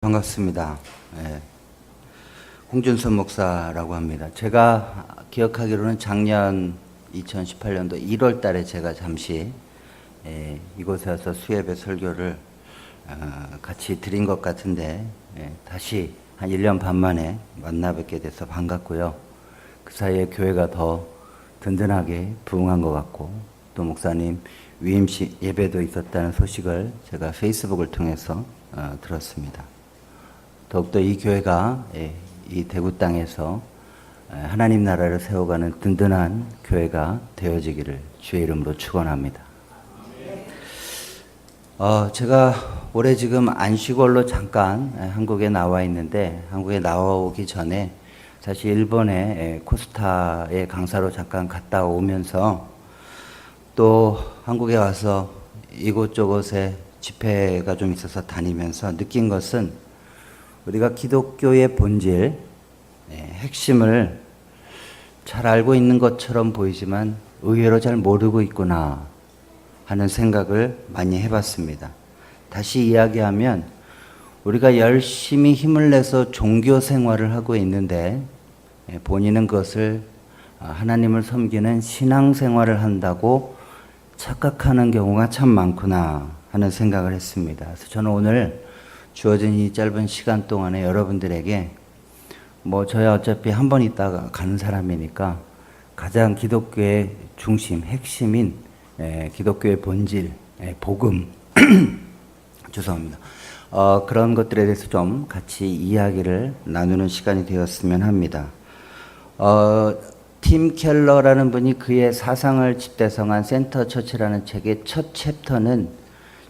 반갑습니다. 예, 홍준선 목사라고 합니다. 제가 기억하기로는 작년 2018년도 1월 달에 제가 잠시 이곳에 와서 수예배 설교를 같이 드린 것 같은데 다시 한 1년 반 만에 만나 뵙게 돼서 반갑고요. 그 사이에 교회가 더 든든하게 부흥한 것 같고 또 목사님 위임식 예배도 있었다는 소식을 제가 페이스북을 통해서 들었습니다. 더욱더 이 교회가 이 대구 땅에서 하나님 나라를 세워가는 든든한 교회가 되어지기를 주의 이름으로 축원합니다. 제가 올해 지금 안식월로 잠깐 한국에 나와 있는데 한국에 나오기 전에 사실 일본의 코스타의 강사로 잠깐 갔다 오면서 또 한국에 와서 이곳저곳에 집회가 좀 있어서 다니면서 느낀 것은 우리가 기독교의 본질, 핵심을 잘 알고 있는 것처럼 보이지만 의외로 잘 모르고 있구나 하는 생각을 많이 해봤습니다. 다시 이야기하면 우리가 열심히 힘을 내서 종교 생활을 하고 있는데 본인은 그것을 하나님을 섬기는 신앙 생활을 한다고 착각하는 경우가 참 많구나 하는 생각을 했습니다. 그래서 저는 오늘 주어진 이 짧은 시간 동안에 여러분들에게 저야 어차피 한 번 있다가 가는 사람이니까 가장 기독교의 중심, 핵심인 기독교의 본질, 복음 죄송합니다. 그런 것들에 대해서 좀 같이 이야기를 나누는 시간이 되었으면 합니다. 팀 켈러라는 분이 그의 사상을 집대성한 센터 처치라는 책의 첫 챕터는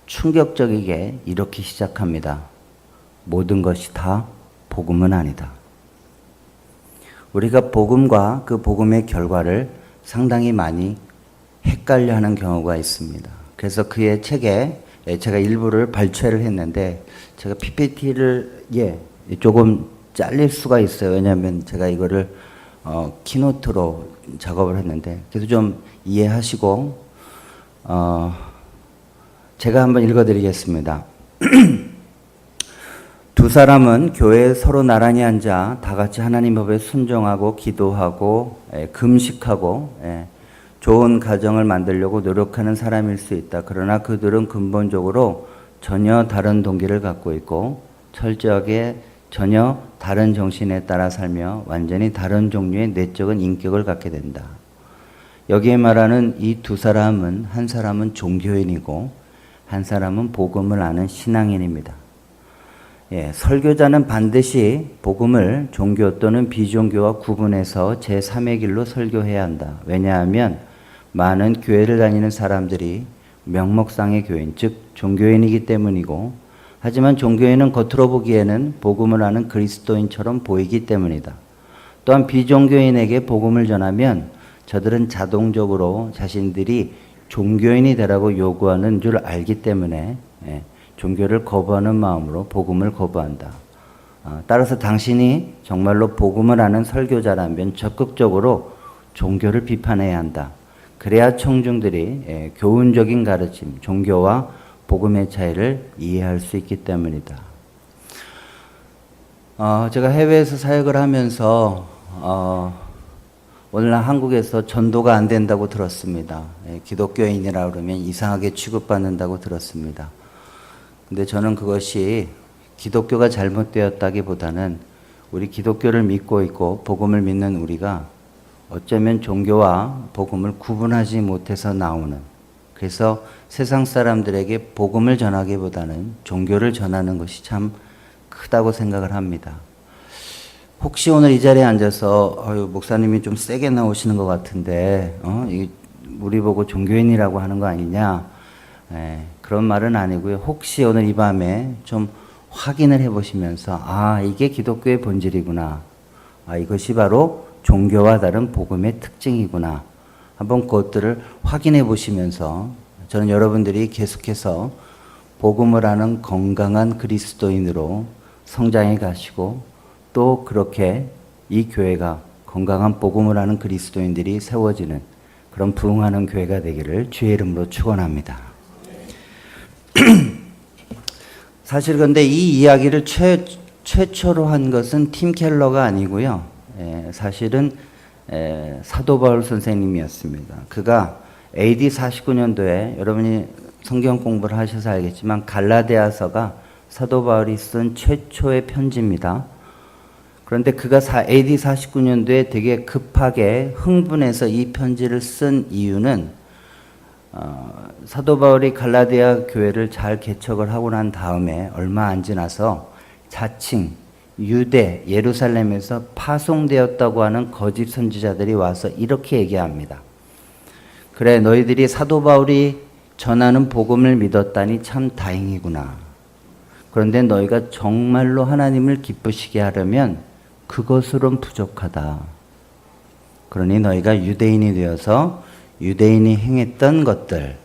충격적이게 이렇게 시작합니다. 모든 것이 다 복음은 아니다. 우리가 복음과 그 복음의 결과를 상당히 많이 헷갈려하는 경우가 있습니다. 그래서 그의 책에 제가 일부를 발췌를 했는데 제가 PPT를 조금 잘릴 수가 있어요. 왜냐하면 제가 이거를 키노트로 작업을 했는데 그래서 좀 이해하시고 제가 한번 읽어드리겠습니다. 두 사람은 교회에 서로 나란히 앉아 다 같이 하나님 법에 순종하고 기도하고 금식하고 좋은 가정을 만들려고 노력하는 사람일 수 있다. 그러나 그들은 근본적으로 전혀 다른 동기를 갖고 있고 철저하게 전혀 다른 정신에 따라 살며 완전히 다른 종류의 내적인 인격을 갖게 된다. 여기에 말하는 이 두 사람은 한 사람은 종교인이고 한 사람은 복음을 아는 신앙인입니다. 설교자는 반드시 복음을 종교 또는 비종교와 구분해서 제3의 길로 설교해야 한다. 왜냐하면 많은 교회를 다니는 사람들이 명목상의 교인, 즉 종교인이기 때문이고 하지만 종교인은 겉으로 보기에는 복음을 아는 그리스도인처럼 보이기 때문이다. 또한 비종교인에게 복음을 전하면 저들은 자동적으로 자신들이 종교인이 되라고 요구하는 줄 알기 때문에 종교를 거부하는 마음으로 복음을 거부한다. 따라서 당신이 정말로 복음을 아는 설교자라면 적극적으로 종교를 비판해야 한다. 그래야 청중들이 교훈적인 가르침, 종교와 복음의 차이를 이해할 수 있기 때문이다. 제가 해외에서 사역을 하면서 오늘날 한국에서 전도가 안 된다고 들었습니다. 기독교인이라 그러면 이상하게 취급받는다고 들었습니다. 근데 저는 그것이 기독교가 잘못되었다기보다는 우리 기독교를 믿고 있고 복음을 믿는 우리가 어쩌면 종교와 복음을 구분하지 못해서 나오는, 그래서 세상 사람들에게 복음을 전하기보다는 종교를 전하는 것이 참 크다고 생각을 합니다. 혹시 오늘 이 자리에 앉아서 목사님이 좀 세게 나오시는 것 같은데 우리 보고 종교인이라고 하는 거 아니냐, 그런 말은 아니고요. 혹시 오늘 이 밤에 좀 확인을 해보시면서 이게 기독교의 본질이구나, 이것이 바로 종교와 다른 복음의 특징이구나, 한번 그것들을 확인해 보시면서 저는 여러분들이 계속해서 복음을 아는 건강한 그리스도인으로 성장해 가시고 또 그렇게 이 교회가 건강한 복음을 아는 그리스도인들이 세워지는 그런 부흥하는 교회가 되기를 주의 이름으로 축원합니다. 사실 근데 이 이야기를 최초로 한 것은 팀 켈러가 아니고요. 사실은 사도 바울 선생님이었습니다. 그가 AD 49년도에 여러분이 성경 공부를 하셔서 알겠지만 갈라디아서가 사도 바울이 쓴 최초의 편지입니다. 그런데 그가 AD 49년도에 되게 급하게 흥분해서 이 편지를 쓴 이유는 사도 바울이 갈라디아 교회를 잘 개척을 하고 난 다음에 얼마 안 지나서 자칭 유대 예루살렘에서 파송되었다고 하는 거짓 선지자들이 와서 이렇게 얘기합니다. 그래, 너희들이 사도 바울이 전하는 복음을 믿었다니 참 다행이구나. 그런데 너희가 정말로 하나님을 기쁘시게 하려면 그것으론 부족하다. 그러니 너희가 유대인이 되어서 유대인이 행했던 것들,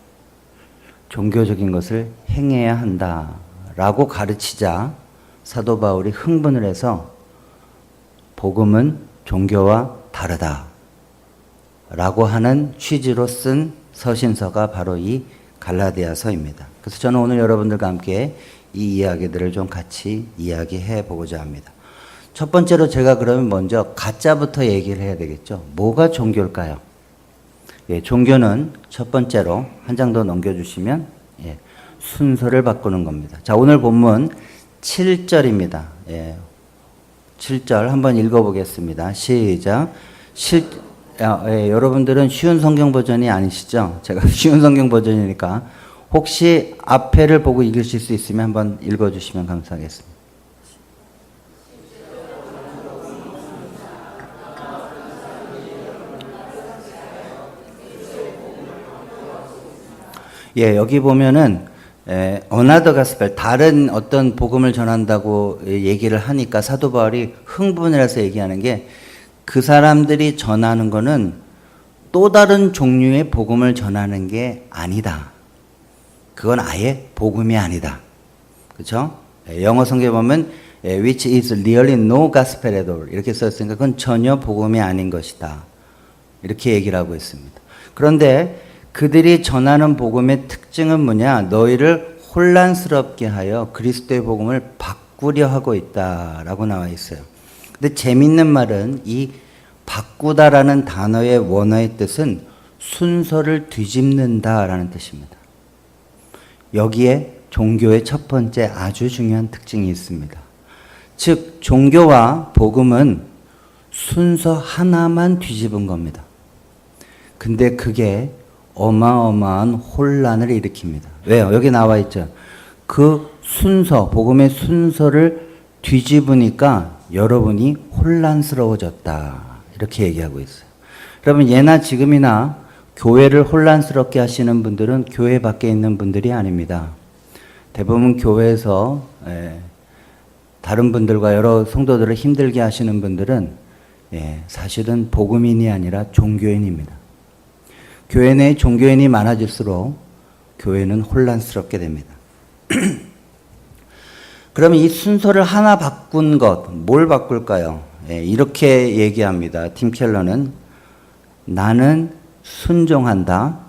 종교적인 것을 행해야 한다 라고 가르치자 사도 바울이 흥분을 해서 복음은 종교와 다르다 라고 하는 취지로 쓴 서신서가 바로 이 갈라디아서입니다. 그래서 저는 오늘 여러분들과 함께 이 이야기들을 좀 같이 이야기해 보고자 합니다. 첫 번째로 제가 그러면 먼저 가짜부터 얘기를 해야 되겠죠. 뭐가 종교일까요? 종교는 첫 번째로 한 장 더 넘겨주시면 순서를 바꾸는 겁니다. 자, 오늘 본문 7절입니다. 7절 한번 읽어보겠습니다. 시작. 여러분들은 쉬운 성경 버전이 아니시죠? 제가 쉬운 성경 버전이니까 혹시 앞에를 보고 읽으실 수 있으면 한번 읽어주시면 감사하겠습니다. 여기 보면은 another gospel, 다른 어떤 복음을 전한다고 얘기를 하니까 사도 바울이 흥분을 해서 얘기하는 게 그 사람들이 전하는 거는 또 다른 종류의 복음을 전하는 게 아니다. 그건 아예 복음이 아니다. 그렇죠? 영어 성경에 보면 which is really no gospel at all 이렇게 썼으니까 그건 전혀 복음이 아닌 것이다. 이렇게 얘기를 하고 있습니다. 그런데 그들이 전하는 복음의 특징은 뭐냐? 너희를 혼란스럽게 하여 그리스도의 복음을 바꾸려 하고 있다라고 나와 있어요. 근데 재밌는 말은 이 바꾸다라는 단어의 원어의 뜻은 순서를 뒤집는다라는 뜻입니다. 여기에 종교의 첫 번째 아주 중요한 특징이 있습니다. 즉 종교와 복음은 순서 하나만 뒤집은 겁니다. 근데 그게 어마어마한 혼란을 일으킵니다. 왜요? 여기 나와 있죠. 그 순서, 복음의 순서를 뒤집으니까 여러분이 혼란스러워졌다. 이렇게 얘기하고 있어요. 여러분 예나 지금이나 교회를 혼란스럽게 하시는 분들은 교회 밖에 있는 분들이 아닙니다. 대부분 교회에서 다른 분들과 여러 성도들을 힘들게 하시는 분들은 사실은 복음인이 아니라 종교인입니다. 교회 내에 종교인이 많아질수록 교회는 혼란스럽게 됩니다. 그러면 이 순서를 하나 바꾼 것, 뭘 바꿀까요? 이렇게 얘기합니다. 팀 켈러는 나는 순종한다.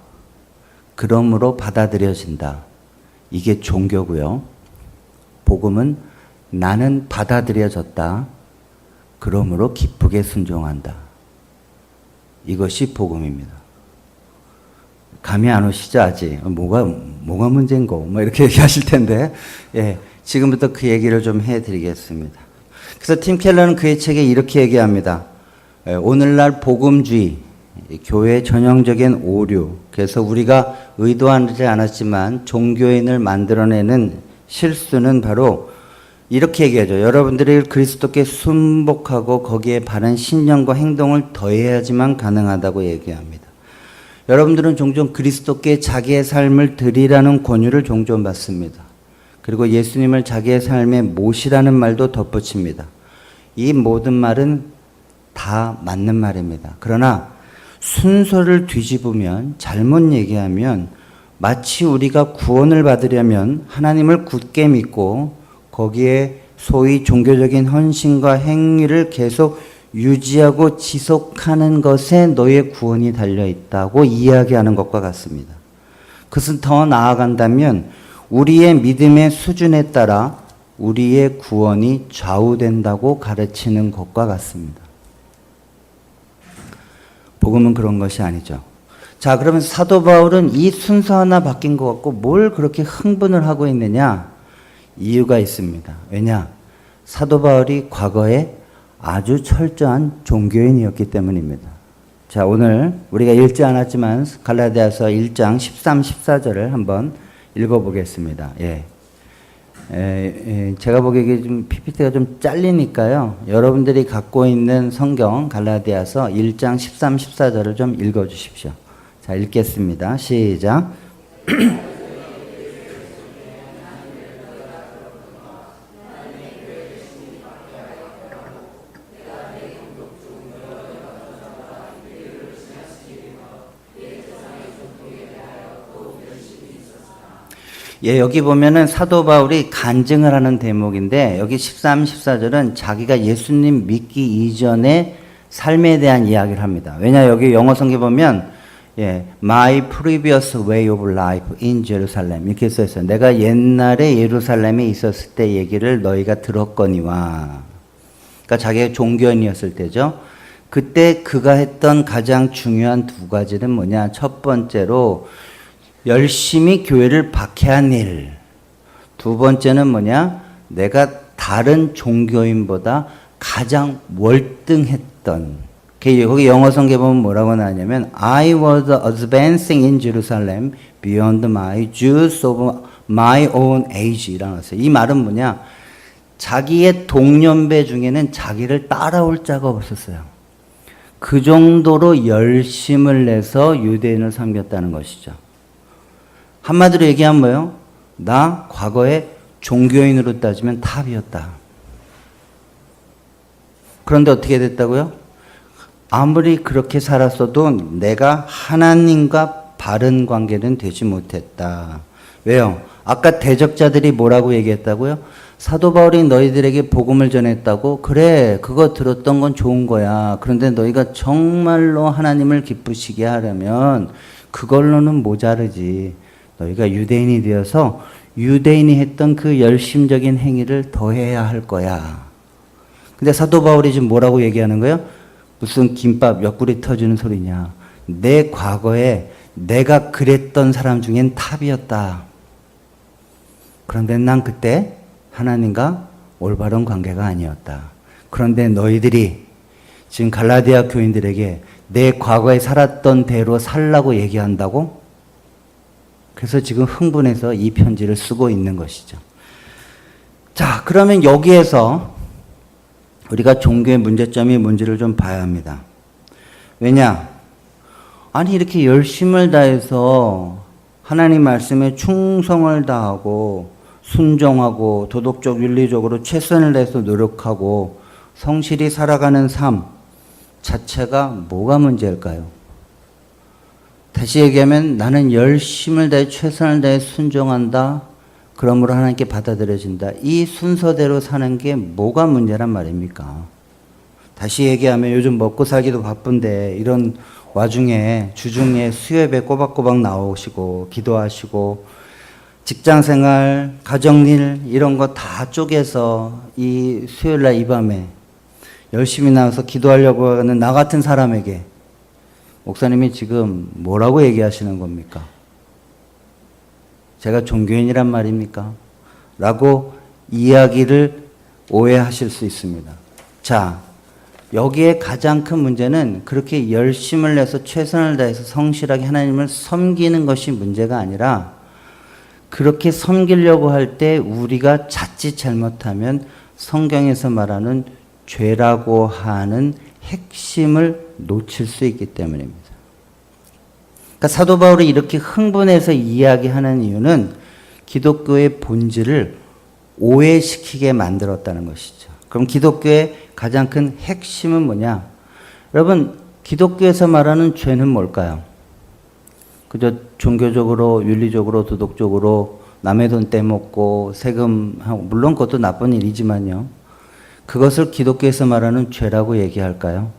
그러므로 받아들여진다. 이게 종교고요. 복음은 나는 받아들여졌다. 그러므로 기쁘게 순종한다. 이것이 복음입니다. 감이 안 오시죠, 아직? 뭐가 문제인고? 뭐 이렇게 얘기하실 텐데, 지금부터 그 얘기를 좀 해드리겠습니다. 그래서 팀 켈러는 그의 책에 이렇게 얘기합니다. 오늘날 복음주의, 교회의 전형적인 오류, 그래서 우리가 의도하지 않았지만 종교인을 만들어내는 실수는 바로 이렇게 얘기하죠. 여러분들이 그리스도께 순복하고 거기에 바른 신념과 행동을 더해야지만 가능하다고 얘기합니다. 여러분들은 종종 그리스도께 자기의 삶을 드리라는 권유를 종종 받습니다. 그리고 예수님을 자기의 삶에 모시라는 말도 덧붙입니다. 이 모든 말은 다 맞는 말입니다. 그러나 순서를 뒤집으면, 잘못 얘기하면 마치 우리가 구원을 받으려면 하나님을 굳게 믿고 거기에 소위 종교적인 헌신과 행위를 계속 유지하고 지속하는 것에 너의 구원이 달려있다고 이야기하는 것과 같습니다. 그것은 더 나아간다면 우리의 믿음의 수준에 따라 우리의 구원이 좌우된다고 가르치는 것과 같습니다. 복음은 그런 것이 아니죠. 자, 그러면 사도 바울은 이 순서 하나 바뀐 것 같고 뭘 그렇게 흥분을 하고 있느냐? 이유가 있습니다. 왜냐? 사도 바울이 과거에 아주 철저한 종교인이었기 때문입니다. 자, 오늘 우리가 읽지 않았지만 갈라디아서 1장 13, 14절을 한번 읽어보겠습니다. 제가 보기에 좀 PPT가 좀 잘리니까요. 여러분들이 갖고 있는 성경 갈라디아서 1장 13, 14절을 좀 읽어주십시오. 자, 읽겠습니다. 시작. 여기 보면은 사도 바울이 간증을 하는 대목인데 여기 13, 14절은 자기가 예수님 믿기 이전의 삶에 대한 이야기를 합니다. 왜냐 여기 영어 성경 보면 My previous way of life in Jerusalem 이렇게 써 있어요. 내가 옛날에 예루살렘에 있었을 때 얘기를 너희가 들었거니와. 그러니까 자기가 종교인이었을 때죠. 그때 그가 했던 가장 중요한 두 가지는 뭐냐? 첫 번째로 열심히 교회를 박해한 일. 두 번째는 뭐냐? 내가 다른 종교인보다 가장 월등했던. 거기 영어 성경 보면 뭐라고 나왔냐면 I was advancing in Jerusalem beyond my Jews of my own age 라고 했어요. 이 말은 뭐냐? 자기의 동년배 중에는 자기를 따라올 자가 없었어요. 그 정도로 열심을 내서 유대인을 섬겼다는 것이죠. 한마디로 얘기하면 뭐예요? 나 과거에 종교인으로 따지면 탑이었다. 그런데 어떻게 됐다고요? 아무리 그렇게 살았어도 내가 하나님과 바른 관계는 되지 못했다. 왜요? 아까 대적자들이 뭐라고 얘기했다고요? 사도 바울이 너희들에게 복음을 전했다고? 그래, 그거 들었던 건 좋은 거야. 그런데 너희가 정말로 하나님을 기쁘시게 하려면 그걸로는 모자르지. 너희가 유대인이 되어서 유대인이 했던 그 열심적인 행위를 더해야 할 거야. 근데 사도 바울이 지금 뭐라고 얘기하는 거예요? 무슨 김밥 옆구리 터지는 소리냐. 내 과거에 내가 그랬던 사람 중엔 탑이었다. 그런데 난 그때 하나님과 올바른 관계가 아니었다. 그런데 너희들이 지금 갈라디아 교인들에게 내 과거에 살았던 대로 살라고 얘기한다고? 그래서 지금 흥분해서 이 편지를 쓰고 있는 것이죠. 자, 그러면 여기에서 우리가 종교의 문제점이 뭔지를 좀 봐야 합니다. 왜냐? 아니, 이렇게 열심을 다해서 하나님 말씀에 충성을 다하고 순종하고 도덕적, 윤리적으로 최선을 다해서 노력하고 성실히 살아가는 삶 자체가 뭐가 문제일까요? 다시 얘기하면 나는 열심을 다해 최선을 다해 순종한다. 그러므로 하나님께 받아들여진다. 이 순서대로 사는 게 뭐가 문제란 말입니까? 다시 얘기하면 요즘 먹고 살기도 바쁜데 이런 와중에 주중에 수요예배 꼬박꼬박 나오시고 기도하시고 직장생활, 가정일 이런 거 다 쪼개서 이 수요일날 이 밤에 열심히 나와서 기도하려고 하는 나 같은 사람에게 목사님이 지금 뭐라고 얘기하시는 겁니까? 제가 종교인이란 말입니까? 라고 이야기를 오해하실 수 있습니다. 자, 여기에 가장 큰 문제는 그렇게 열심을 내서 최선을 다해서 성실하게 하나님을 섬기는 것이 문제가 아니라 그렇게 섬기려고 할 때 우리가 자칫 잘못하면 성경에서 말하는 죄라고 하는 핵심을 놓칠 수 있기 때문입니다. 그러니까 사도 바울이 이렇게 흥분해서 이야기하는 이유는 기독교의 본질을 오해시키게 만들었다는 것이죠. 그럼 기독교의 가장 큰 핵심은 뭐냐? 여러분, 기독교에서 말하는 죄는 뭘까요? 그저 종교적으로, 윤리적으로, 도덕적으로 남의 돈 떼먹고 세금하고, 물론 그것도 나쁜 일이지만요. 그것을 기독교에서 말하는 죄라고 얘기할까요?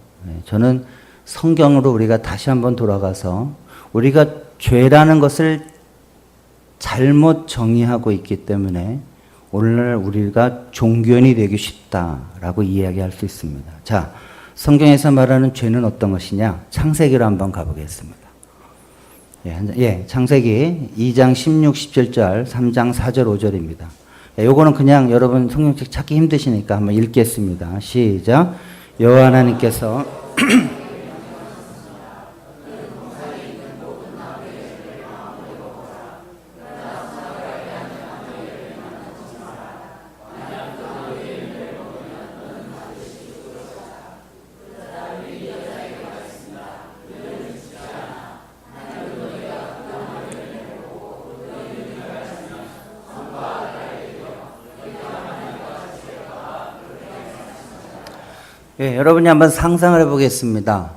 저는 성경으로 우리가 다시 한번 돌아가서 우리가 죄라는 것을 잘못 정의하고 있기 때문에 오늘날 우리가 종교인이 되기 쉽다라고 이야기할 수 있습니다. 자, 성경에서 말하는 죄는 어떤 것이냐? 창세기로 한번 가보겠습니다. 창세기 2장 16, 17절, 3장 4절, 5절입니다. 요거는 그냥 여러분 성경책 찾기 힘드시니까 한번 읽겠습니다. 시작. 여호와 하나님께서 여러분이 한번 상상을 해보겠습니다.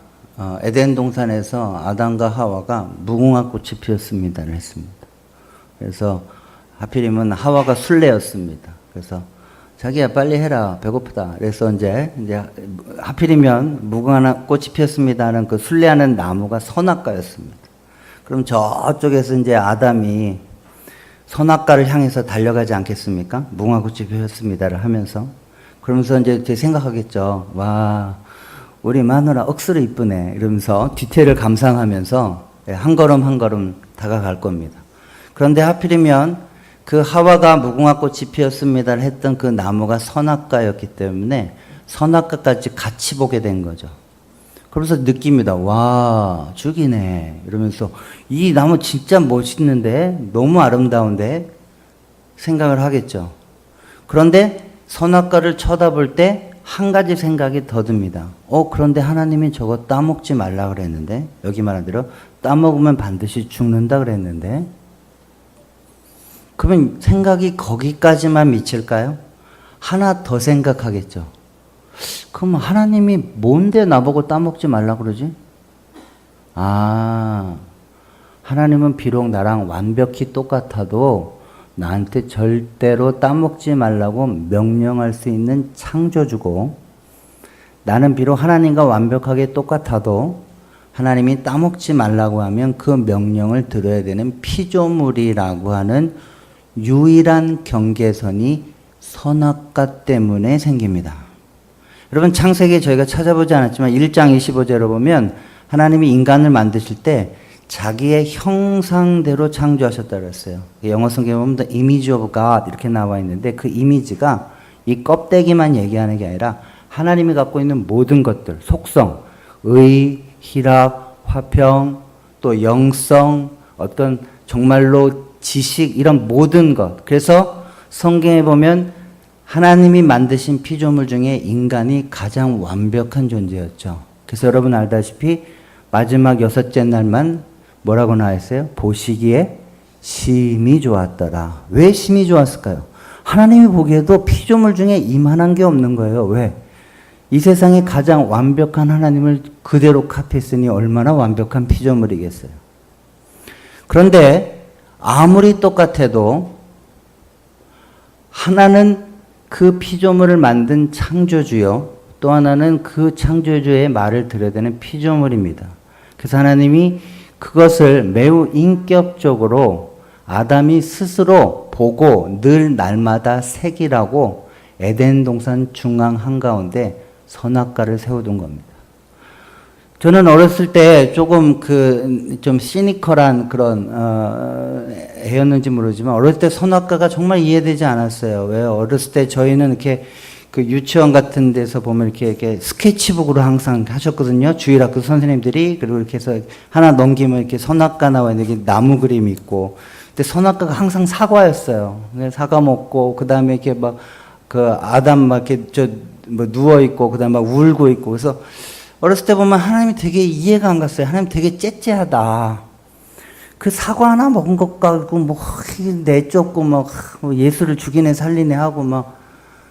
에덴 동산에서 아담과 하와가 무궁화 꽃이 피었습니다를 했습니다. 그래서 하필이면 하와가 순례였습니다. 그래서 자기야 빨리 해라 배고프다. 그래서 이제 하필이면 무궁화 꽃이 피었습니다는 그 순례하는 나무가 선악과였습니다. 그럼 저쪽에서 이제 아담이 선악과를 향해서 달려가지 않겠습니까? 무궁화 꽃이 피었습니다를 하면서. 그러면서 이제 생각하겠죠. 와, 우리 마누라 억수로 이쁘네. 이러면서 뒤태를 감상하면서 한 걸음 한 걸음 다가갈 겁니다. 그런데 하필이면 그 하와가 무궁화 꽃이 피었습니다를 했던 그 나무가 선악과였기 때문에 선악과까지 같이 보게 된 거죠. 그러면서 느낍니다. 와, 죽이네. 이러면서 이 나무 진짜 멋있는데, 너무 아름다운데 생각을 하겠죠. 그런데 선악과를 쳐다볼 때 한 가지 생각이 더 듭니다. 그런데 하나님이 저거 따먹지 말라 그랬는데, 여기 말한 대로 따먹으면 반드시 죽는다 그랬는데, 그러면 생각이 거기까지만 미칠까요? 하나 더 생각하겠죠. 그럼 하나님이 뭔데 나보고 따먹지 말라 그러지? 하나님은 비록 나랑 완벽히 똑같아도 나한테 절대로 따먹지 말라고 명령할 수 있는 창조주고, 나는 비록 하나님과 완벽하게 똑같아도 하나님이 따먹지 말라고 하면 그 명령을 들어야 되는 피조물이라고 하는 유일한 경계선이 선악과 때문에 생깁니다. 여러분, 창세기 저희가 찾아보지 않았지만 1장 25절을 보면 하나님이 인간을 만드실 때 자기의 형상대로 창조하셨다고 그랬어요. 영어 성경에 보면 The image of God 이렇게 나와 있는데, 그 이미지가 이 껍데기만 얘기하는 게 아니라 하나님이 갖고 있는 모든 것들, 속성, 의, 희락, 화평, 또 영성, 어떤 정말로 지식, 이런 모든 것. 그래서 성경에 보면 하나님이 만드신 피조물 중에 인간이 가장 완벽한 존재였죠. 그래서 여러분 알다시피 마지막 6째 날만 뭐라고 나와 있어요? 보시기에 심히 좋았더라. 왜 심히 좋았을까요? 하나님이 보기에도 피조물 중에 이만한 게 없는 거예요. 왜? 이 세상에 가장 완벽한 하나님을 그대로 카피했으니 얼마나 완벽한 피조물이겠어요. 그런데 아무리 똑같아도 하나는 그 피조물을 만든 창조주요, 또 하나는 그 창조주의 말을 들어야 되는 피조물입니다. 그래서 하나님이 그것을 매우 인격적으로 아담이 스스로 보고 늘 날마다 새기라고 에덴 동산 중앙 한가운데 선악과를 세워둔 겁니다. 저는 어렸을 때 조금 좀 시니컬한 그런 애였는지 모르지만, 어렸을 때 선악과가 정말 이해되지 않았어요. 왜? 어렸을 때 저희는 이렇게 그 유치원 같은 데서 보면 이렇게 스케치북으로 항상 하셨거든요. 주일학교 선생님들이. 그리고 이렇게 해서 하나 넘기면 이렇게 선악과 나와 있는 게 나무 그림이 있고. 근데 선악과가 항상 사과였어요. 사과 먹고, 그 다음에 이렇게 막 그 아담 막 이렇게 누워 있고, 그 다음에 막 울고 있고. 그래서 어렸을 때 보면 하나님이 되게 이해가 안 갔어요. 하나님 되게 째째하다. 그 사과 하나 먹은 것 가지고 뭐 내쫓고 막 예수를 죽이네 살리네 하고 막.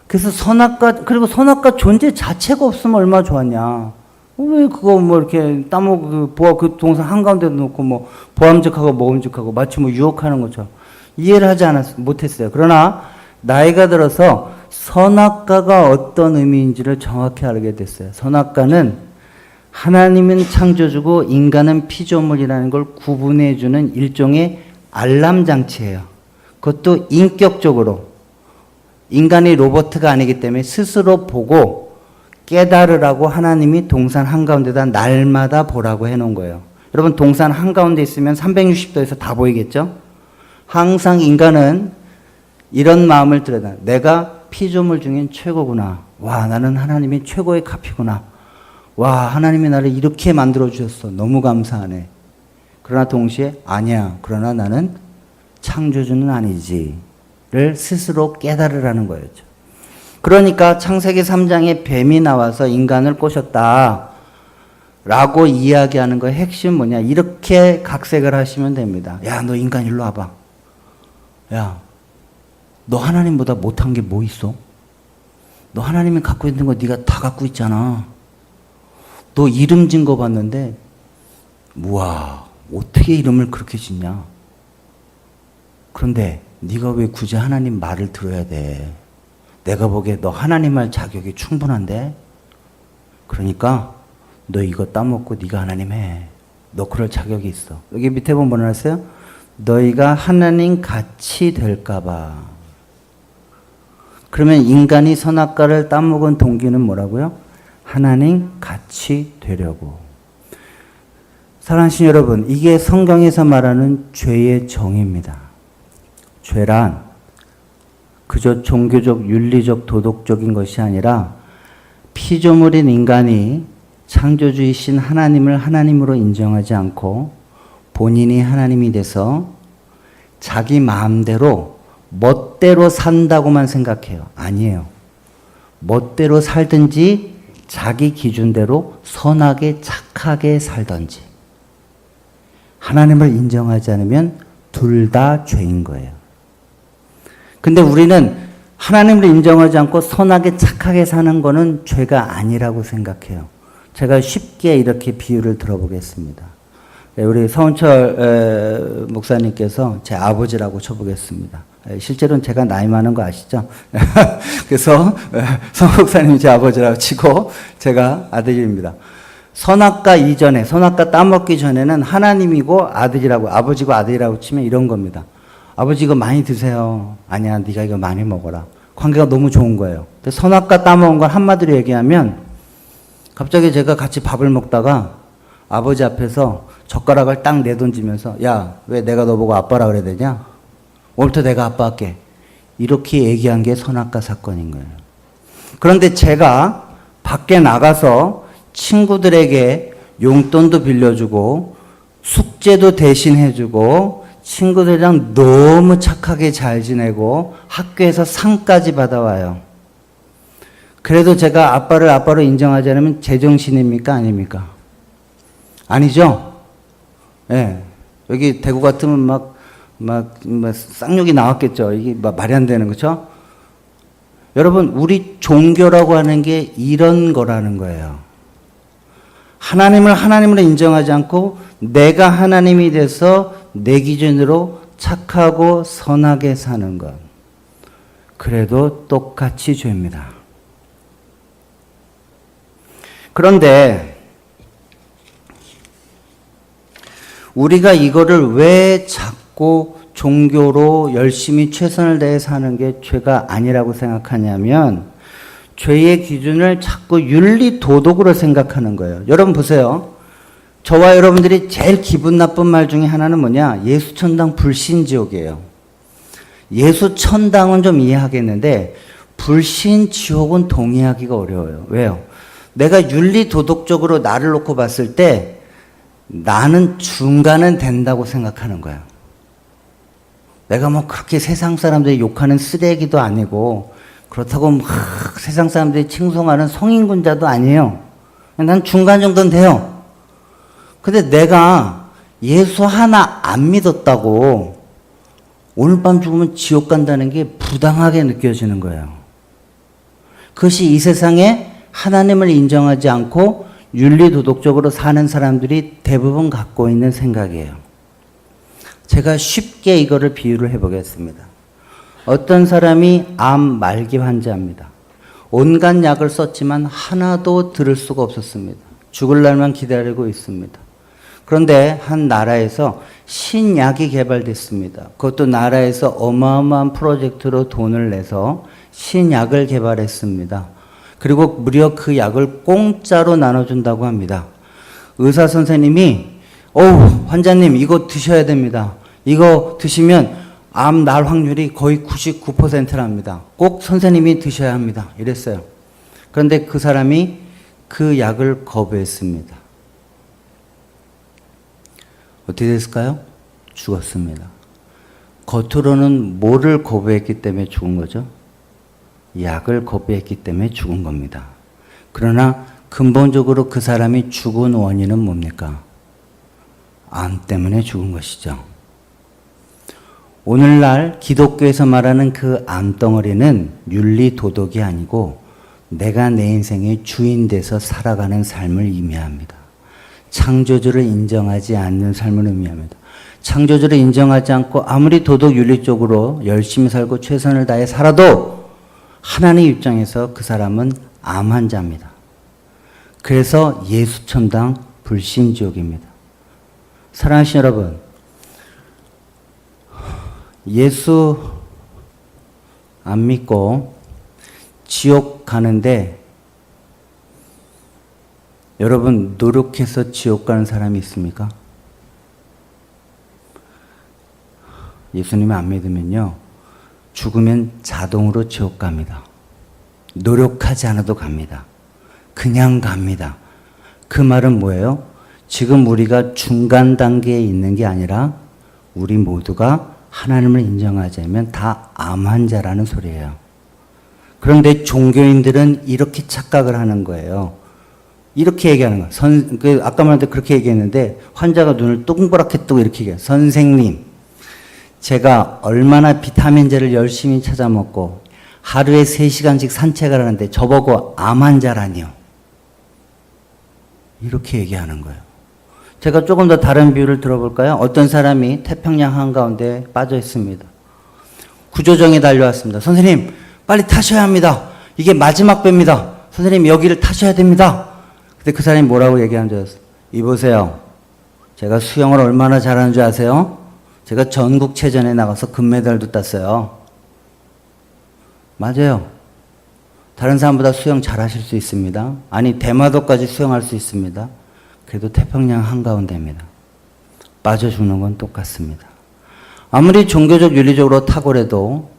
그래서 선악과, 그리고 선악과 존재 자체가 없으면 얼마나 좋았냐. 왜 그거 뭐 이렇게 따먹고 그 동산 한가운데 놓고 뭐 보암직하고 먹음직하고 마치 뭐 유혹하는 것처럼 이해를 못했어요. 그러나 나이가 들어서 선악과가 어떤 의미인지를 정확히 알게 됐어요. 선악과는 하나님은 창조주고 인간은 피조물이라는 걸 구분해주는 일종의 알람 장치예요. 그것도 인격적으로. 인간이 로봇가 아니기 때문에 스스로 보고 깨달으라고 하나님이 동산 한가운데다 날마다 보라고 해놓은 거예요. 여러분 동산 한가운데 있으면 360도에서 다 보이겠죠? 항상 인간은 이런 마음을 들여다. 내가 피조물 중엔 최고구나. 와, 나는 하나님이 최고의 카피구나. 와, 하나님이 나를 이렇게 만들어 주셨어. 너무 감사하네. 그러나 동시에 아니야. 그러나 나는 창조주는 아니지를 스스로 깨달으라는 거였죠. 그러니까 창세기 3장에 뱀이 나와서 인간을 꼬셨다 라고 이야기하는 거의 핵심 뭐냐. 이렇게 각색을 하시면 됩니다. 야, 너 인간 일로 와봐. 야, 너 하나님보다 못한 게 뭐 있어? 너 하나님이 갖고 있는 거 네가 다 갖고 있잖아. 너 이름 진 거 봤는데 우와, 어떻게 이름을 그렇게 짓냐? 그런데 네가 왜 굳이 하나님 말을 들어야 돼? 내가 보기에 너 하나님 할 자격이 충분한데? 그러니까 너 이거 따먹고 네가 하나님 해. 너 그럴 자격이 있어. 여기 밑에 보면 뭐라 했어요? 너희가 하나님 같이 될까 봐. 그러면 인간이 선악과를 따먹은 동기는 뭐라고요? 하나님 같이 되려고. 사랑하신 여러분, 이게 성경에서 말하는 죄의 정의입니다. 죄란 그저 종교적, 윤리적, 도덕적인 것이 아니라 피조물인 인간이 창조주이신 하나님을 하나님으로 인정하지 않고 본인이 하나님이 돼서 자기 마음대로 멋대로 산다고만 생각해요. 아니에요. 멋대로 살든지 자기 기준대로 선하게 착하게 살든지. 하나님을 인정하지 않으면 둘 다 죄인 거예요. 근데 우리는 하나님을 인정하지 않고 선하게 착하게 사는 거는 죄가 아니라고 생각해요. 제가 쉽게 이렇게 비유를 들어보겠습니다. 우리 서운철 목사님께서 제 아버지라고 쳐보겠습니다. 실제로는 제가 나이 많은 거 아시죠? 그래서 서 목사님이 제 아버지라고 치고 제가 아들입니다. 선악과 이전에, 선악과 따먹기 전에는 하나님이고 아들이라고, 아버지고 아들이라고 치면 이런 겁니다. 아버지 이거 많이 드세요. 아니야, 네가 이거 많이 먹어라. 관계가 너무 좋은 거예요. 근데 선악과 따먹은 걸 한마디로 얘기하면 갑자기 제가 같이 밥을 먹다가 아버지 앞에서 젓가락을 딱 내던지면서 야, 왜 내가 너보고 아빠라 그래야 되냐? 오늘부터 내가 아빠 할게. 이렇게 얘기한 게 선악과 사건인 거예요. 그런데 제가 밖에 나가서 친구들에게 용돈도 빌려주고 숙제도 대신 해주고 친구들이랑 너무 착하게 잘 지내고 학교에서 상까지 받아와요. 그래도 제가 아빠를 아빠로 인정하지 않으면 제정신입니까? 아닙니까? 아니죠? 예. 네. 여기 대구 같으면 막 쌍욕이 나왔겠죠. 이게 말이 안 되는 거죠? 여러분, 우리 종교라고 하는 게 이런 거라는 거예요. 하나님을 하나님으로 인정하지 않고 내가 하나님이 돼서 내 기준으로 착하고 선하게 사는 것. 그래도 똑같이 죄입니다. 그런데 우리가 이거를 왜 자꾸 종교로 열심히 최선을 다해 사는 게 죄가 아니라고 생각하냐면 죄의 기준을 자꾸 윤리 도덕으로 생각하는 거예요. 여러분 보세요. 저와 여러분들이 제일 기분 나쁜 말 중에 하나는 뭐냐? 예수천당 불신지옥이에요. 예수천당은 좀 이해하겠는데 불신지옥은 동의하기가 어려워요. 왜요? 내가 윤리 도덕적으로 나를 놓고 봤을 때 나는 중간은 된다고 생각하는 거야. 내가 뭐 그렇게 세상 사람들이 욕하는 쓰레기도 아니고 그렇다고 막 세상 사람들이 칭송하는 성인군자도 아니에요. 난 중간 정도는 돼요. 근데 내가 예수 하나 안 믿었다고 오늘 밤 죽으면 지옥 간다는 게 부당하게 느껴지는 거예요. 그것이 이 세상에 하나님을 인정하지 않고 윤리도덕적으로 사는 사람들이 대부분 갖고 있는 생각이에요. 제가 쉽게 이거를 비유를 해보겠습니다. 어떤 사람이 암 말기 환자입니다. 온갖 약을 썼지만 하나도 들을 수가 없었습니다. 죽을 날만 기다리고 있습니다. 그런데 한 나라에서 신약이 개발됐습니다. 그것도 나라에서 어마어마한 프로젝트로 돈을 내서 신약을 개발했습니다. 그리고 무려 그 약을 공짜로 나눠준다고 합니다. 의사 선생님이 환자님 이거 드셔야 됩니다. 이거 드시면 암 날 확률이 거의 99%랍니다. 꼭 선생님이 드셔야 합니다. 이랬어요. 그런데 그 사람이 그 약을 거부했습니다. 어떻게 됐을까요? 죽었습니다. 겉으로는 뭐를 거부했기 때문에 죽은 거죠? 약을 거부했기 때문에 죽은 겁니다. 그러나 근본적으로 그 사람이 죽은 원인은 뭡니까? 암 때문에 죽은 것이죠. 오늘날 기독교에서 말하는 그 암덩어리는 윤리 도덕이 아니고 내가 내 인생의 주인 돼서 살아가는 삶을 의미합니다. 창조주를 인정하지 않는 삶을 의미합니다. 창조주를 인정하지 않고 아무리 도덕 윤리적으로 열심히 살고 최선을 다해 살아도 하나님 입장에서 그 사람은 암 환자입니다. 그래서 예수천당 불신지옥입니다. 사랑하시는 여러분, 예수 안 믿고 지옥 가는데 여러분 노력해서 지옥 가는 사람이 있습니까? 예수님 안 믿으면요 죽으면 자동으로 지옥 갑니다. 노력하지 않아도 갑니다. 그냥 갑니다. 그 말은 뭐예요? 지금 우리가 중간 단계에 있는 게 아니라 우리 모두가 하나님을 인정하지 않으면 다 암 환자라는 소리예요. 그런데 종교인들은 이렇게 착각을 하는 거예요. 이렇게 얘기하는 거예요. 아까 말한테 그렇게 얘기했는데 환자가 눈을 동그랗게 뜨고 이렇게 얘기해요. 선생님, 제가 얼마나 비타민제를 열심히 찾아 먹고 하루에 3시간씩 산책을 하는데 저보고 암 환자라니요. 이렇게 얘기하는 거예요. 제가 조금 더 다른 비유를 들어볼까요? 어떤 사람이 태평양 한가운데 빠져 있습니다. 구조정이 달려왔습니다. 선생님, 빨리 타셔야 합니다. 이게 마지막 배입니다. 선생님, 여기를 타셔야 됩니다. 근데 그 사람이 뭐라고 얘기하는 줄 알았어요? 이보세요. 제가 수영을 얼마나 잘하는 줄 아세요? 제가 전국체전에 나가서 금메달도 땄어요. 맞아요. 다른 사람보다 수영 잘하실 수 있습니다. 아니, 대마도까지 수영할 수 있습니다. 그래도 태평양 한가운데입니다. 빠져 죽는 건 똑같습니다. 아무리 종교적 윤리적으로 탁월해도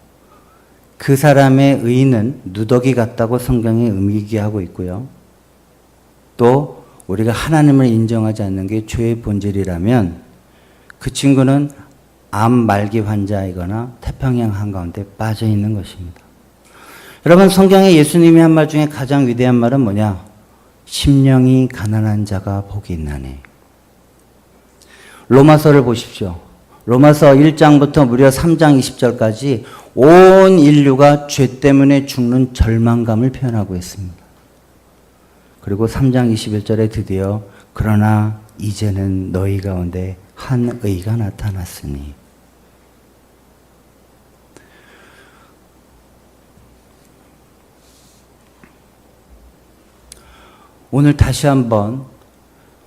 그 사람의 의는 누더기 같다고 성경이 의미하고 있고요. 또 우리가 하나님을 인정하지 않는 게 죄의 본질이라면 그 친구는 암 말기 환자이거나 태평양 한가운데 빠져 있는 것입니다. 여러분, 성경에 예수님이 한 말 중에 가장 위대한 말은 뭐냐? 심령이 가난한 자가 복이 있나니. 로마서를 보십시오. 로마서 1장부터 무려 3장 20절까지 온 인류가 죄 때문에 죽는 절망감을 표현하고 있습니다. 그리고 3장 21절에 드디어 그러나 이제는 너희 가운데 한 의가 나타났으니. 오늘 다시 한번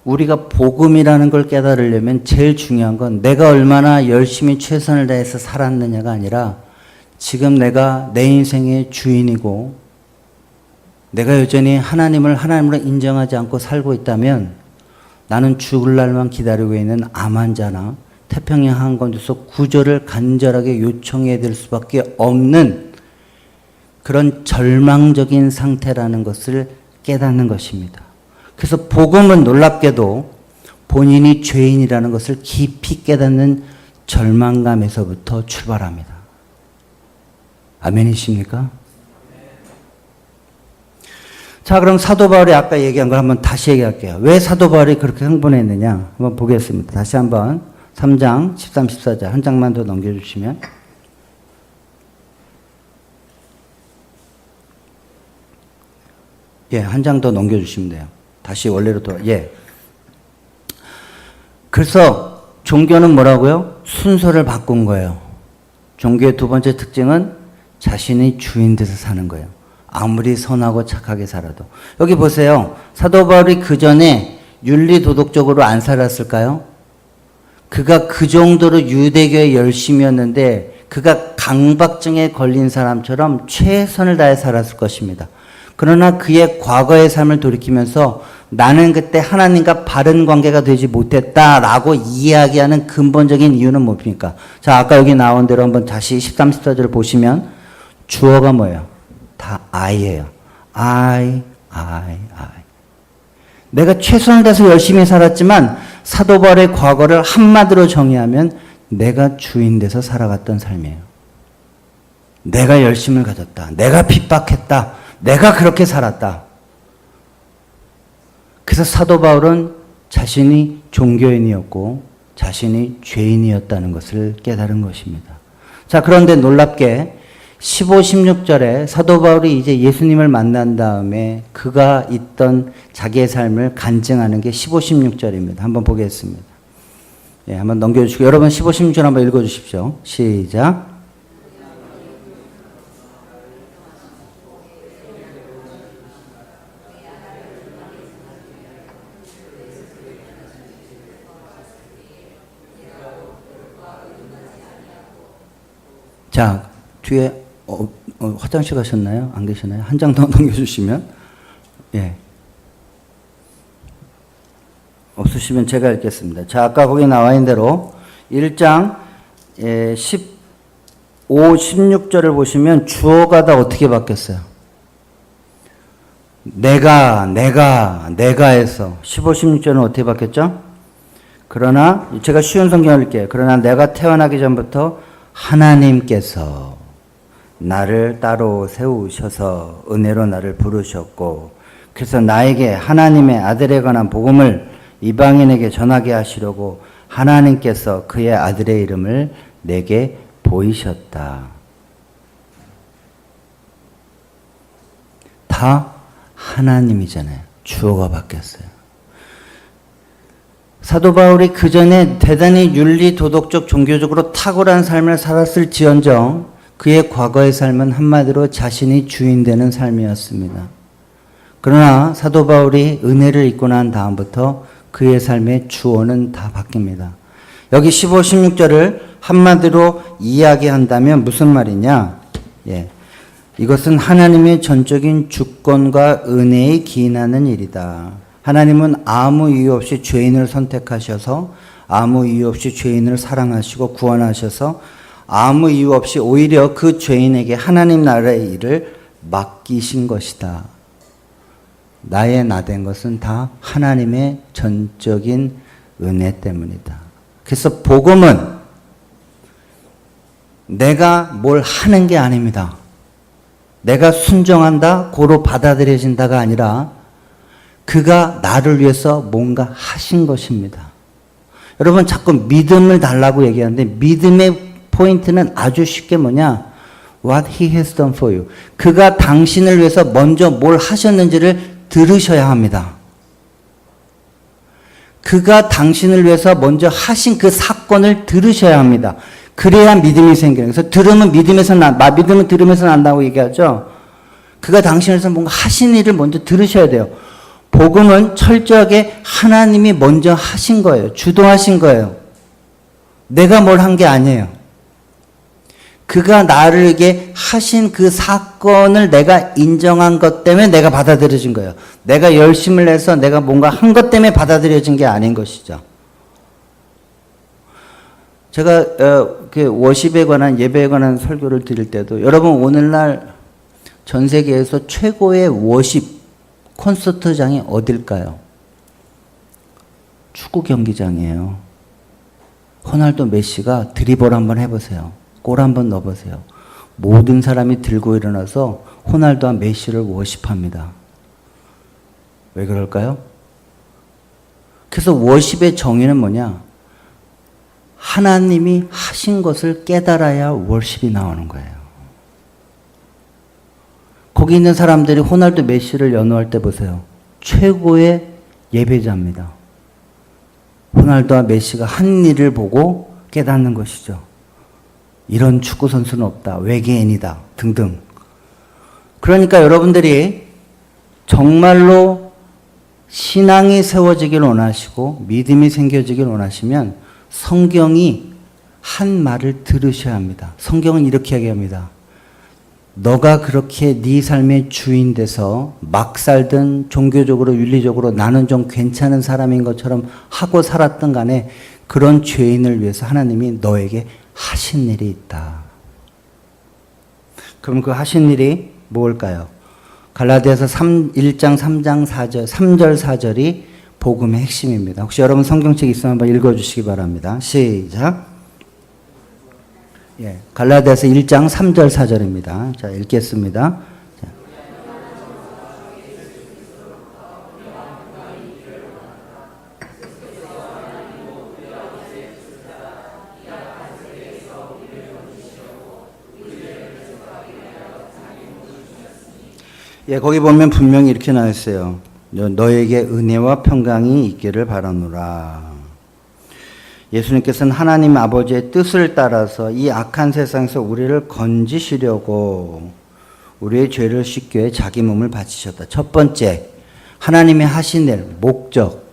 우리가 복음이라는 걸 깨달으려면 제일 중요한 건 내가 얼마나 열심히 최선을 다해서 살았느냐가 아니라 지금 내가 내 인생의 주인이고 내가 여전히 하나님을 하나님으로 인정하지 않고 살고 있다면 나는 죽을 날만 기다리고 있는 암 환자나 태평양 한가운데서 구조를 간절하게 요청해야 될 수밖에 없는 그런 절망적인 상태라는 것을 깨닫는 것입니다. 그래서 복음은 놀랍게도 본인이 죄인이라는 것을 깊이 깨닫는 절망감에서부터 출발합니다. 아멘이십니까? 자, 그럼 사도 바울이 아까 얘기한 걸 한번 다시 얘기할게요. 왜 사도 바울이 그렇게 흥분했느냐? 한번 보겠습니다. 다시 한번 3장 13, 14절 한 장만 더 넘겨주시면. 예, 한 장 더 넘겨주시면 돼요. 다시 원래로 돌아. 예. 그래서 종교는 뭐라고요? 순서를 바꾼 거예요. 종교의 두 번째 특징은 자신이 주인 돼서 사는 거예요. 아무리 선하고 착하게 살아도. 여기 보세요. 사도 바울이 그 전에 윤리도덕적으로 안 살았을까요? 그가 그 정도로 유대교에 열심이었는데 그가 강박증에 걸린 사람처럼 최선을 다해 살았을 것입니다. 그러나 그의 과거의 삶을 돌이키면서 나는 그때 하나님과 바른 관계가 되지 못했다라고 이야기하는 근본적인 이유는 뭡니까? 자, 아까 여기 나온 대로 한번 다시 13, 14절을 보시면 주어가 뭐예요? 다 I예요. I. 내가 최선을 다해서 열심히 살았지만 사도 바울의 과거를 한마디로 정의하면 내가 주인 돼서 살아갔던 삶이에요. 내가 열심을 가졌다. 내가 핍박했다. 내가 그렇게 살았다. 그래서 사도 바울은 자신이 종교인이었고 자신이 죄인이었다는 것을 깨달은 것입니다. 자, 그런데 놀랍게 15, 16절에 사도 바울이 이제 예수님을 만난 다음에 그가 있던 자기의 삶을 간증하는 게 15, 16절입니다. 한번 보겠습니다. 예, 한번 넘겨주시고 여러분 15, 16절 한번 읽어주십시오. 시작. 자, 뒤에 화장실 가셨나요? 안 계시나요? 한 장 더 넘겨주시면. 예. 없으시면 제가 읽겠습니다. 자, 아까 거기 나와 있는 대로 1장 15, 16절을 보시면 주어가 다 어떻게 바뀌었어요? 내가 해서 15, 16절은 어떻게 바뀌었죠? 그러나 제가 쉬운 성경을 읽게요. 그러나 내가 태어나기 전부터 하나님께서 나를 따로 세우셔서 은혜로 나를 부르셨고 그래서 나에게 하나님의 아들에 관한 복음을 이방인에게 전하게 하시려고 하나님께서 그의 아들의 이름을 내게 보이셨다. 다 하나님이잖아요. 주어가 바뀌었어요. 사도 바울이 그 전에 대단히 윤리 도덕적 종교적으로 탁월한 삶을 살았을지언정 그의 과거의 삶은 한마디로 자신이 주인 되는 삶이었습니다. 그러나 사도 바울이 은혜를 입고 난 다음부터 그의 삶의 주어는 다 바뀝니다. 여기 15, 16절을 한마디로 이야기한다면 무슨 말이냐? 예. 이것은 하나님의 전적인 주권과 은혜에 기인하는 일이다. 하나님은 아무 이유 없이 죄인을 선택하셔서 아무 이유 없이 죄인을 사랑하시고 구원하셔서 아무 이유 없이 오히려 그 죄인에게 하나님 나라의 일을 맡기신 것이다. 나의 나 된 것은 다 하나님의 전적인 은혜 때문이다. 그래서 복음은 내가 뭘 하는 게 아닙니다. 내가 순종한다, 고로 받아들여진다가 아니라 그가 나를 위해서 뭔가 하신 것입니다. 여러분 자꾸 믿음을 달라고 얘기하는데 믿음의 포인트는 아주 쉽게 뭐냐? What he has done for you. 그가 당신을 위해서 먼저 뭘 하셨는지를 들으셔야 합니다. 그가 당신을 위해서 먼저 하신 그 사건을 들으셔야 합니다. 그래야 믿음이 생기는. 그래서 들으면 믿음은 들으면서 난다고 얘기하죠. 그가 당신을 위해서 뭔가 하신 일을 먼저 들으셔야 돼요. 복음은 철저하게 하나님이 먼저 하신 거예요. 주도하신 거예요. 내가 뭘 한 게 아니에요. 그가 나에게 하신 그 사건을 내가 인정한 것 때문에 내가 받아들여진 거예요. 내가 열심을 해서 내가 뭔가 한 것 때문에 받아들여진 게 아닌 것이죠. 제가 워십에 관한 예배에 관한 설교를 드릴 때도 여러분 오늘날 전 세계에서 최고의 워십 콘서트장이 어딜까요? 축구 경기장이에요. 호날두 메시가 드리블 한번 해보세요. 골 한번 넣어보세요. 모든 사람이 들고 일어나서 호날두와 메시를 워십합니다. 왜 그럴까요? 그래서 워십의 정의는 뭐냐? 하나님이 하신 것을 깨달아야 워십이 나오는 거예요. 거기 있는 사람들이 호날두 메시를 연호할 때 보세요. 최고의 예배자입니다. 호날두와 메시가 한 일을 보고 깨닫는 것이죠. 이런 축구 선수는 없다. 외계인이다. 등등. 그러니까 여러분들이 정말로 신앙이 세워지길 원하시고 믿음이 생겨지길 원하시면 성경이 한 말을 들으셔야 합니다. 성경은 이렇게 얘기합니다. 너가 그렇게 네 삶의 주인 돼서 막 살든 종교적으로 윤리적으로 나는 좀 괜찮은 사람인 것처럼 하고 살았던 간에 그런 죄인을 위해서 하나님이 너에게 하신 일이 있다. 그럼 그 하신 일이 뭘까요? 갈라디아서 1장 3장 4절 3절 4절이 복음의 핵심입니다. 혹시 여러분 성경책 있으면 한번 읽어주시기 바랍니다. 시작. 예, 갈라디아서 1장 3절 4절입니다. 자, 읽겠습니다. 자. 예, 거기 보면 분명히 이렇게 나와 있어요. 너에게 은혜와 평강이 있기를 바라노라. 예수님께서는 하나님 아버지의 뜻을 따라서 이 악한 세상에서 우리를 건지시려고 우리의 죄를 씻기 위해 자기 몸을 바치셨다. 첫 번째, 하나님의 하신 일, 목적.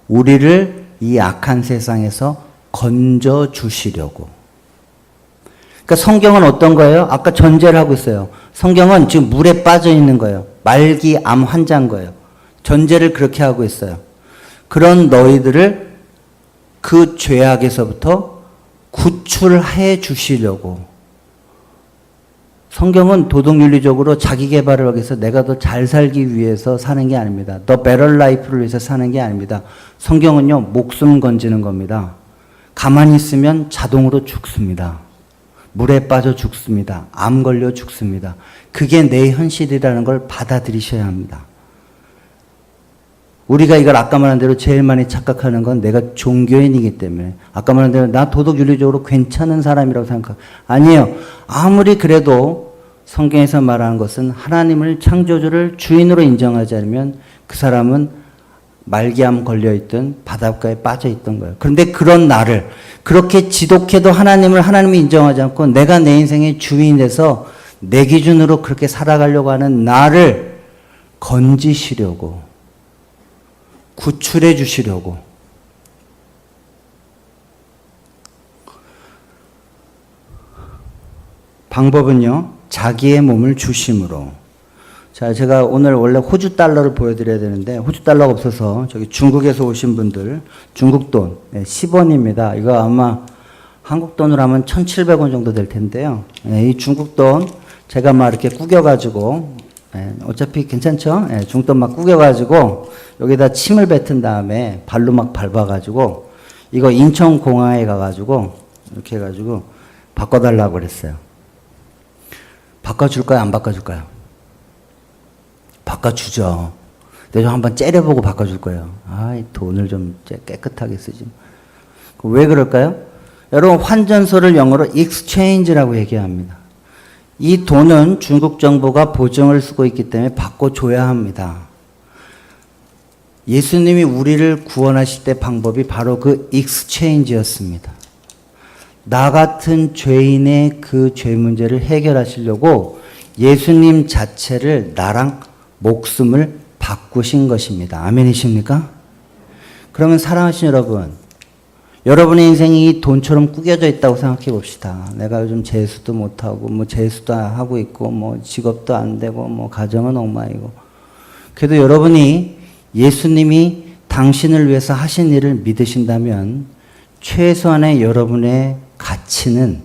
우리를 이 악한 세상에서 건져주시려고. 그러니까 성경은 어떤 거예요? 아까 전제를 하고 있어요. 성경은 지금 물에 빠져 있는 거예요. 말기 암 환자인 거예요. 전제를 그렇게 하고 있어요. 그런 너희들을 그 죄악에서부터 구출해 주시려고. 성경은 도덕윤리적으로 자기 개발을 하기 위해서 내가 더 잘 살기 위해서 사는 게 아닙니다. 더 better life를 위해서 사는 게 아닙니다. 성경은요, 목숨 건지는 겁니다. 가만히 있으면 자동으로 죽습니다. 물에 빠져 죽습니다. 암 걸려 죽습니다. 그게 내 현실이라는 걸 받아들이셔야 합니다. 우리가 이걸 아까 말한 대로 제일 많이 착각하는 건 내가 종교인이기 때문에, 아까 말한 대로 나 도덕윤리적으로 괜찮은 사람이라고 생각하고, 아니에요. 아무리 그래도 성경에서 말하는 것은 하나님을 창조주를 주인으로 인정하지 않으면 그 사람은 말기암 걸려있던 바닷가에 빠져있던 거예요. 그런데 그런 나를 그렇게 지독해도 하나님이 인정하지 않고 내가 내 인생의 주인이 돼서 내 기준으로 그렇게 살아가려고 하는 나를 건지시려고, 구출해 주시려고. 방법은요, 자기의 몸을 주심으로. 자, 제가 오늘 원래 호주 달러를 보여드려야 되는데 호주 달러가 없어서 저기 중국에서 오신 분들, 중국 돈 10원입니다. 이거 아마 한국 돈으로 하면 1,700원 정도 될 텐데요. 이 중국 돈 제가 막 이렇게 구겨가지고, 어차피 괜찮죠? 중국 돈 막 구겨가지고 여기다 침을 뱉은 다음에 발로 막 밟아가지고 이거 인천공항에 가가지고 이렇게 해가지고 바꿔달라고 그랬어요. 바꿔줄까요? 안 바꿔줄까요? 바꿔주죠. 내가 한번 째려보고 바꿔줄 거예요. 돈을 좀 깨끗하게 쓰지. 왜 그럴까요? 여러분, 환전소를 영어로 exchange라고 얘기합니다. 이 돈은 중국 정부가 보증을 쓰고 있기 때문에 바꿔줘야 합니다. 예수님이 우리를 구원하실 때 방법이 바로 그 exchange였습니다. 나 같은 죄인의 그 죄 문제를 해결하시려고 예수님 자체를 나랑 목숨을 바꾸신 것입니다. 아멘이십니까? 그러면 사랑하신 여러분, 여러분의 인생이 돈처럼 꾸겨져 있다고 생각해 봅시다. 내가 요즘 재수도 못하고, 재수도 하고 있고, 직업도 안 되고, 가정은 엉망이고. 그래도 여러분이 예수님이 당신을 위해서 하신 일을 믿으신다면 최소한의 여러분의 가치는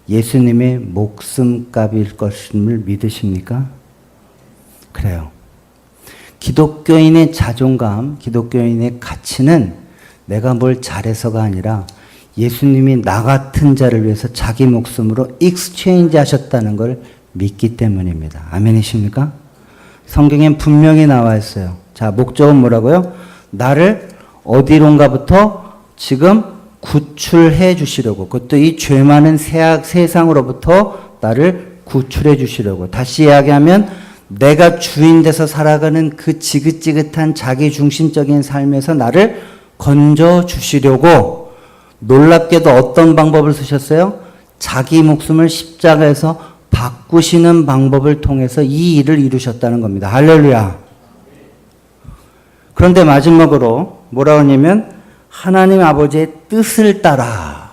예수님의 목숨값일 것임을 믿으십니까? 그래요. 기독교인의 자존감, 기독교인의 가치는 내가 뭘 잘해서가 아니라 예수님이 나 같은 자를 위해서 자기 목숨으로 익스체인지 하셨다는 걸 믿기 때문입니다. 아멘이십니까? 성경엔 분명히 나와 있어요. 자, 목적은 뭐라고요? 나를 어디론가부터 지금 구출해 주시려고, 그것도 이 죄 많은 세상으로부터 나를 구출해 주시려고. 다시 이야기하면 내가 주인 돼서 살아가는 그 지긋지긋한 자기 중심적인 삶에서 나를 건져 주시려고 놀랍게도 어떤 방법을 쓰셨어요? 자기 목숨을 십자가에서 바꾸시는 방법을 통해서 이 일을 이루셨다는 겁니다. 할렐루야. 그런데 마지막으로 뭐라고 하냐면 하나님 아버지의 뜻을 따라.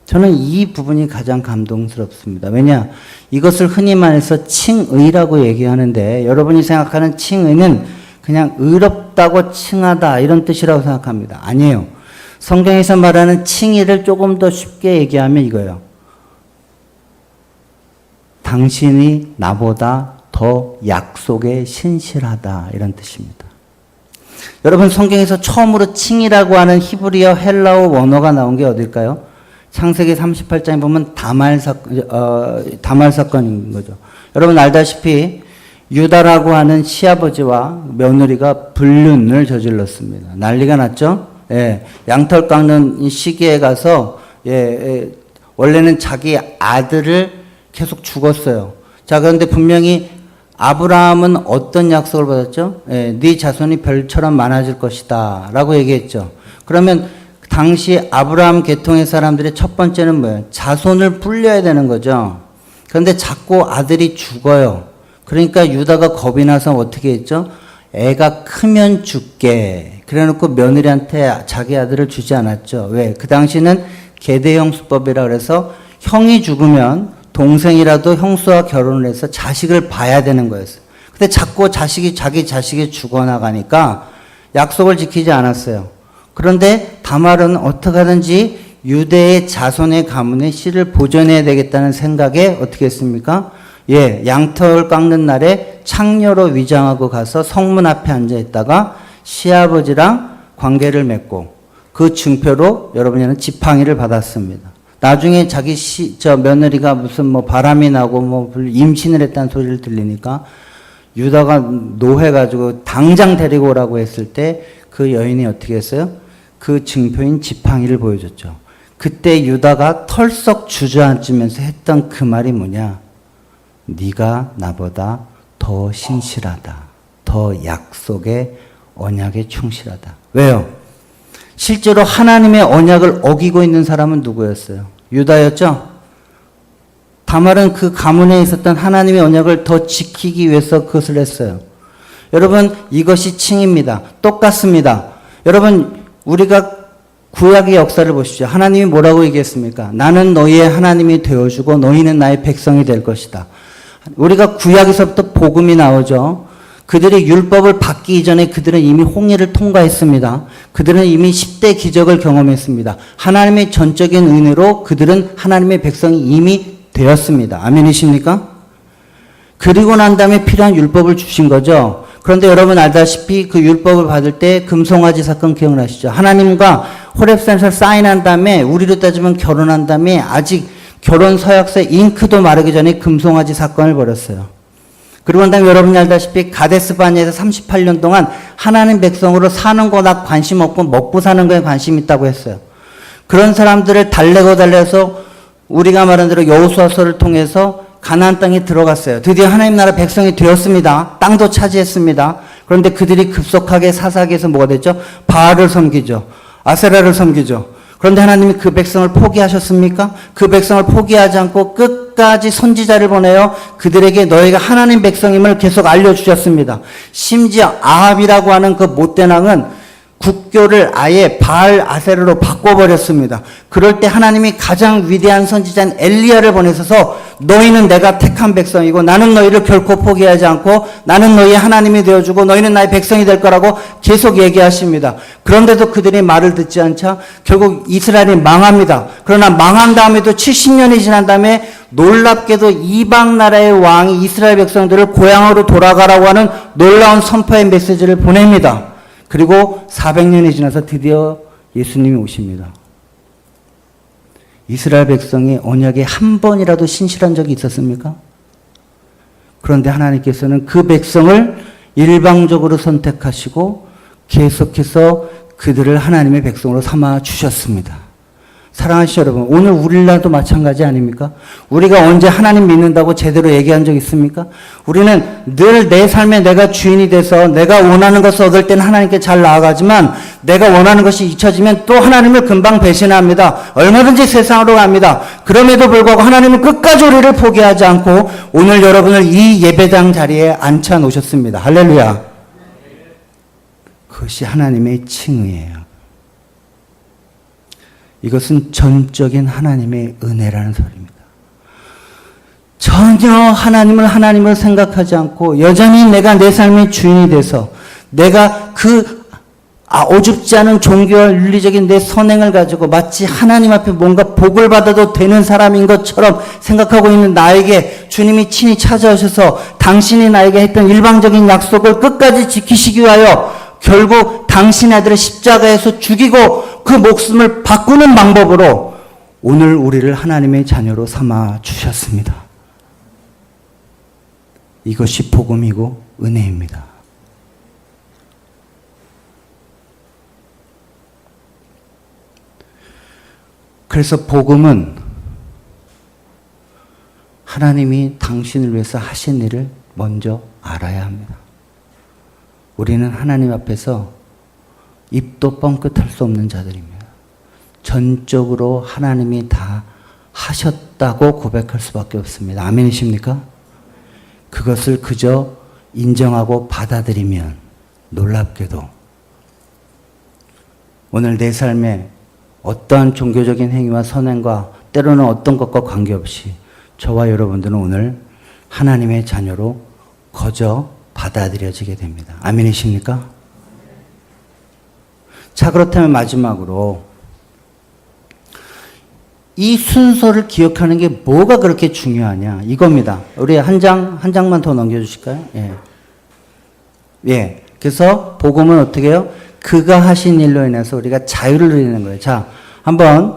저는 이 부분이 가장 감동스럽습니다. 왜냐? 이것을 흔히 말해서 칭의라고 얘기하는데 여러분이 생각하는 칭의는 그냥 의롭다고 칭하다 이런 뜻이라고 생각합니다. 아니에요. 성경에서 말하는 칭의를 조금 더 쉽게 얘기하면 이거예요. 당신이 나보다 더 약속에 신실하다 이런 뜻입니다. 여러분 성경에서 처음으로 칭이라고 하는 히브리어 헬라어 원어가 나온 게 어딜까요? 창세기 38장에 보면 다말 사건인 거죠. 여러분 알다시피 유다라고 하는 시아버지와 며느리가 불륜을 저질렀습니다. 난리가 났죠? 예, 양털 깎는 시기에 가서 원래는 자기 아들을 계속 죽었어요. 자, 그런데 분명히 아브라함은 어떤 약속을 받았죠? 네 자손이 별처럼 많아질 것이다 라고 얘기했죠. 그러면 당시 아브라함 계통의 사람들의 첫 번째는 뭐예요? 자손을 불려야 되는 거죠. 그런데 자꾸 아들이 죽어요. 그러니까 유다가 겁이 나서 어떻게 했죠? 애가 크면 죽게. 그래놓고 며느리한테 자기 아들을 주지 않았죠. 왜? 그 당시는 계대형 수법이라 그래서 형이 죽으면 동생이라도 형수와 결혼을 해서 자식을 봐야 되는 거였어요. 근데 자꾸 자기 자식이 죽어나가니까 약속을 지키지 않았어요. 그런데 다말은 어떻게 하든지 유대의 자손의 가문의 씨를 보존해야 되겠다는 생각에 어떻게 했습니까? 양털 깎는 날에 창녀로 위장하고 가서 성문 앞에 앉아 있다가 시아버지랑 관계를 맺고 그 증표로 여러분이 아는 지팡이를 받았습니다. 나중에 자기 며느리가 무슨 바람이 나고 임신을 했다는 소리를 들리니까 유다가 노해가지고 당장 데리고 오라고 했을 때 그 여인이 어떻게 했어요? 그 증표인 지팡이를 보여줬죠. 그때 유다가 털썩 주저앉으면서 했던 그 말이 뭐냐? 네가 나보다 더 신실하다. 더 약속의 언약에 충실하다. 왜요? 실제로 하나님의 언약을 어기고 있는 사람은 누구였어요? 유다였죠? 다말은 그 가문에 있었던 하나님의 언약을 더 지키기 위해서 그것을 했어요. 여러분 이것이 칭입니다. 똑같습니다. 여러분 우리가 구약의 역사를 보십시오. 하나님이 뭐라고 얘기했습니까? 나는 너희의 하나님이 되어주고 너희는 나의 백성이 될 것이다. 우리가 구약에서부터 복음이 나오죠. 그들이 율법을 받기 이전에 그들은 이미 홍해를 통과했습니다. 그들은 이미 10대 기적을 경험했습니다. 하나님의 전적인 은혜로 그들은 하나님의 백성이 이미 되었습니다. 아멘이십니까? 그리고 난 다음에 필요한 율법을 주신 거죠. 그런데 여러분 알다시피 그 율법을 받을 때 금송아지 사건 기억나시죠? 하나님과 호렙산에서 사인한 다음에 우리로 따지면 결혼한 다음에 아직 결혼 서약서에 잉크도 마르기 전에 금송아지 사건을 벌였어요. 그리고 난 다음에 여러분이 알다시피 가데스 바네에서 38년 동안 하나님 백성으로 사는 거나 관심 없고 먹고 사는 거에 관심 있다고 했어요. 그런 사람들을 달래서 우리가 말한 대로 여호수아서를 통해서 가나안 땅에 들어갔어요. 드디어 하나님 나라 백성이 되었습니다. 땅도 차지했습니다. 그런데 그들이 급속하게 사사기에서 뭐가 됐죠? 바알을 섬기죠. 아세라를 섬기죠. 그런데 하나님이 그 백성을 포기하셨습니까? 그 백성을 포기하지 않고 끝까지 선지자를 보내요. 그들에게 너희가 하나님 백성임을 계속 알려주셨습니다. 심지어 아합이라고 하는 그 못된 왕은 국교를 아예 바알 아세라로 바꿔버렸습니다. 그럴 때 하나님이 가장 위대한 선지자인 엘리야를 보내셔서 너희는 내가 택한 백성이고 나는 너희를 결코 포기하지 않고 나는 너희의 하나님이 되어주고 너희는 나의 백성이 될 거라고 계속 얘기하십니다. 그런데도 그들이 말을 듣지 않자 결국 이스라엘이 망합니다. 그러나 망한 다음에도 70년이 지난 다음에 놀랍게도 이방 나라의 왕이 이스라엘 백성들을 고향으로 돌아가라고 하는 놀라운 선포의 메시지를 보냅니다. 그리고 400년이 지나서 드디어 예수님이 오십니다. 이스라엘 백성이 언약에 한 번이라도 신실한 적이 있었습니까? 그런데 하나님께서는 그 백성을 일방적으로 선택하시고 계속해서 그들을 하나님의 백성으로 삼아 주셨습니다. 사랑하시죠 여러분, 오늘 우리나라도 마찬가지 아닙니까? 우리가 언제 하나님 믿는다고 제대로 얘기한 적 있습니까? 우리는 늘 내 삶에 내가 주인이 돼서 내가 원하는 것을 얻을 때는 하나님께 잘 나아가지만 내가 원하는 것이 잊혀지면 또 하나님을 금방 배신합니다. 얼마든지 세상으로 갑니다. 그럼에도 불구하고 하나님은 끝까지 우리를 포기하지 않고 오늘 여러분을 이 예배당 자리에 앉혀 놓으셨습니다. 할렐루야. 그것이 하나님의 칭의예요. 이것은 전적인 하나님의 은혜라는 소리입니다. 전혀 하나님을 하나님으로 생각하지 않고 여전히 내가 내 삶의 주인이 돼서 내가 그 어줍지 않은 종교와 윤리적인 내 선행을 가지고 마치 하나님 앞에 뭔가 복을 받아도 되는 사람인 것처럼 생각하고 있는 나에게 주님이 친히 찾아오셔서 당신이 나에게 했던 일방적인 약속을 끝까지 지키시기 위하여 결국 당신의 아들을 십자가에서 죽이고 그 목숨을 바꾸는 방법으로 오늘 우리를 하나님의 자녀로 삼아 주셨습니다. 이것이 복음이고 은혜입니다. 그래서 복음은 하나님이 당신을 위해서 하신 일을 먼저 알아야 합니다. 우리는 하나님 앞에서 입도 뻥끗할 수 없는 자들입니다. 전적으로 하나님이 다 하셨다고 고백할 수밖에 없습니다. 아멘이십니까? 그것을 그저 인정하고 받아들이면 놀랍게도 오늘 내 삶에 어떠한 종교적인 행위와 선행과 때로는 어떤 것과 관계없이 저와 여러분들은 오늘 하나님의 자녀로 거저 받아들여지게 됩니다. 아멘이십니까? 자, 그렇다면 마지막으로 이 순서를 기억하는 게 뭐가 그렇게 중요하냐 이겁니다. 우리 한 장만 더 넘겨주실까요? 예. 그래서 복음은 어떻게 해요? 그가 하신 일로 인해서 우리가 자유를 누리는 거예요. 자, 한번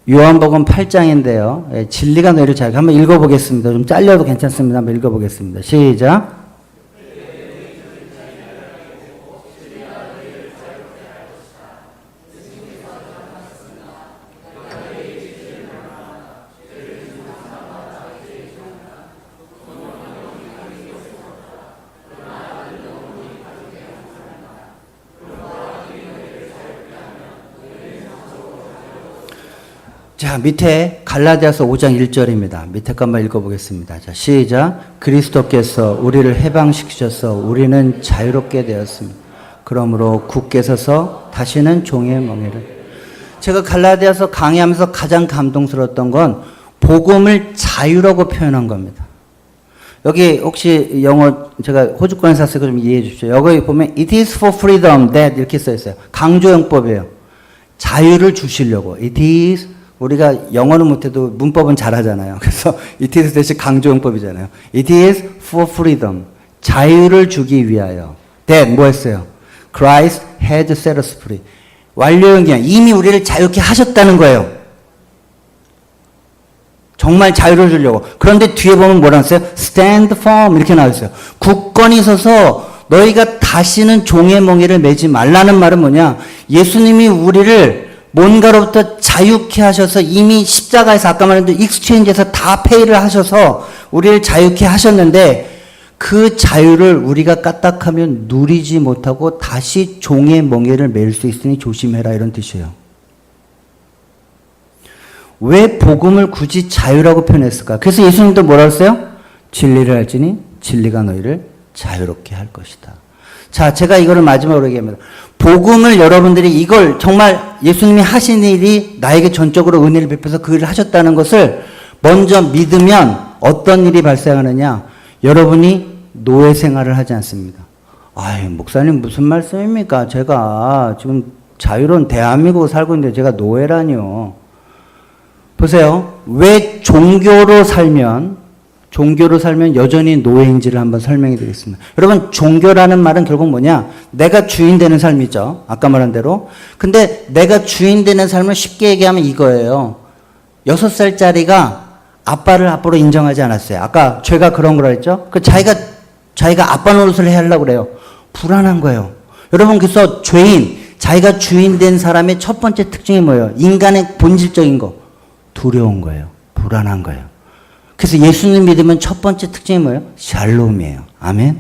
요한복음 8장인데요. 진리가 너희를 자유케 한번 읽어보겠습니다. 좀 잘려도 괜찮습니다. 한번 읽어보겠습니다. 시작. 자, 밑에 갈라디아서 5장 1절입니다. 밑에 거 한번 읽어보겠습니다. 자, 시작. 그리스도께서 우리를 해방시키셔서 우리는 자유롭게 되었습니다. 그러므로 굳게 서서 다시는 종의 멍에를. 제가 갈라디아서 강의하면서 가장 감동스러웠던 건 복음을 자유라고 표현한 겁니다. 여기 혹시 영어 제가 호주권에 샀으니까 좀 이해해 주십시오. 여기 보면 it is for freedom that 이렇게 써 있어요. 강조용법이에요. 자유를 주시려고. it is 우리가 영어는 못해도 문법은 잘하잖아요. 그래서 it is 대신 강조용법이잖아요. it is for freedom. 자유를 주기 위하여. that 뭐 했어요? Christ had set us free. 완료형이야. 이미 우리를 자유케 하셨다는 거예요. 정말 자유를 주려고. 그런데 뒤에 보면 뭐라 했어요? stand firm 이렇게 나와 있어요. 굳건히 서서 너희가 다시는 종의 멍에를 매지 말라는 말은 뭐냐? 예수님이 우리를 뭔가로부터 자유케 하셔서 이미 십자가에서 아까 말했던 익스체인지에서 다 페이를 하셔서 우리를 자유케 하셨는데 그 자유를 우리가 까딱하면 누리지 못하고 다시 종의 멍에를 매일 수 있으니 조심해라 이런 뜻이에요. 왜 복음을 굳이 자유라고 표현했을까? 그래서 예수님도 뭐라고 했어요? 진리를 알지니 진리가 너희를 자유롭게 할 것이다. 자, 제가 이거를 마지막으로 얘기합니다. 복음을 여러분들이 이걸 정말 예수님이 하신 일이 나에게 전적으로 은혜를 베풀어서 그 일을 하셨다는 것을 먼저 믿으면 어떤 일이 발생하느냐? 여러분이 노예 생활을 하지 않습니다. 아이, 목사님 무슨 말씀입니까? 제가 지금 자유로운 대한민국을 살고 있는데 제가 노예라니요. 보세요. 왜 종교로 살면 여전히 노예인지를 한번 설명해 드리겠습니다. 여러분, 종교라는 말은 결국 뭐냐? 내가 주인 되는 삶이죠. 아까 말한 대로. 근데 내가 주인 되는 삶을 쉽게 얘기하면 이거예요. 6살짜리가 아빠를 아빠로 인정하지 않았어요. 아까 죄가 그런 거라 했죠? 자기가 아빠 노릇을 해야 하려고 그래요. 불안한 거예요. 여러분, 그래서 자기가 주인 된 사람의 첫 번째 특징이 뭐예요? 인간의 본질적인 거. 두려운 거예요. 불안한 거예요. 그래서 예수님 믿으면 첫 번째 특징이 뭐예요? 샬롬이에요. 아멘?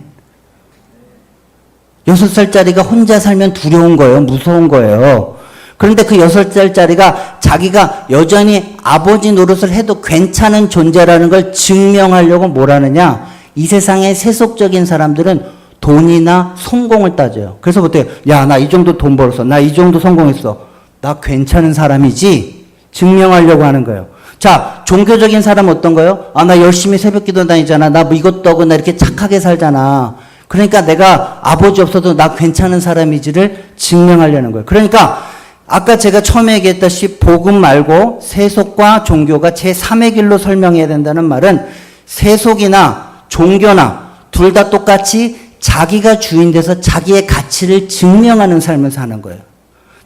6살짜리가 혼자 살면 두려운 거예요. 무서운 거예요. 그런데 그 6살짜리가 자기가 여전히 아버지 노릇을 해도 괜찮은 존재라는 걸 증명하려고 뭘 하느냐? 이 세상의 세속적인 사람들은 돈이나 성공을 따져요. 그래서 어때요? 야, 나 이 정도 돈 벌었어. 나 이 정도 성공했어. 나 괜찮은 사람이지? 증명하려고 하는 거예요. 자, 종교적인 사람 어떤 거요? 아, 나 열심히 새벽 기도 다니잖아. 나 뭐 이것도 하고 나 이렇게 착하게 살잖아. 그러니까 내가 아버지 없어도 나 괜찮은 사람이지를 증명하려는 거예요. 그러니까 아까 제가 처음에 얘기했다시피 복음 말고 세속과 종교가 제3의 길로 설명해야 된다는 말은 세속이나 종교나 둘 다 똑같이 자기가 주인 돼서 자기의 가치를 증명하는 삶을 사는 거예요.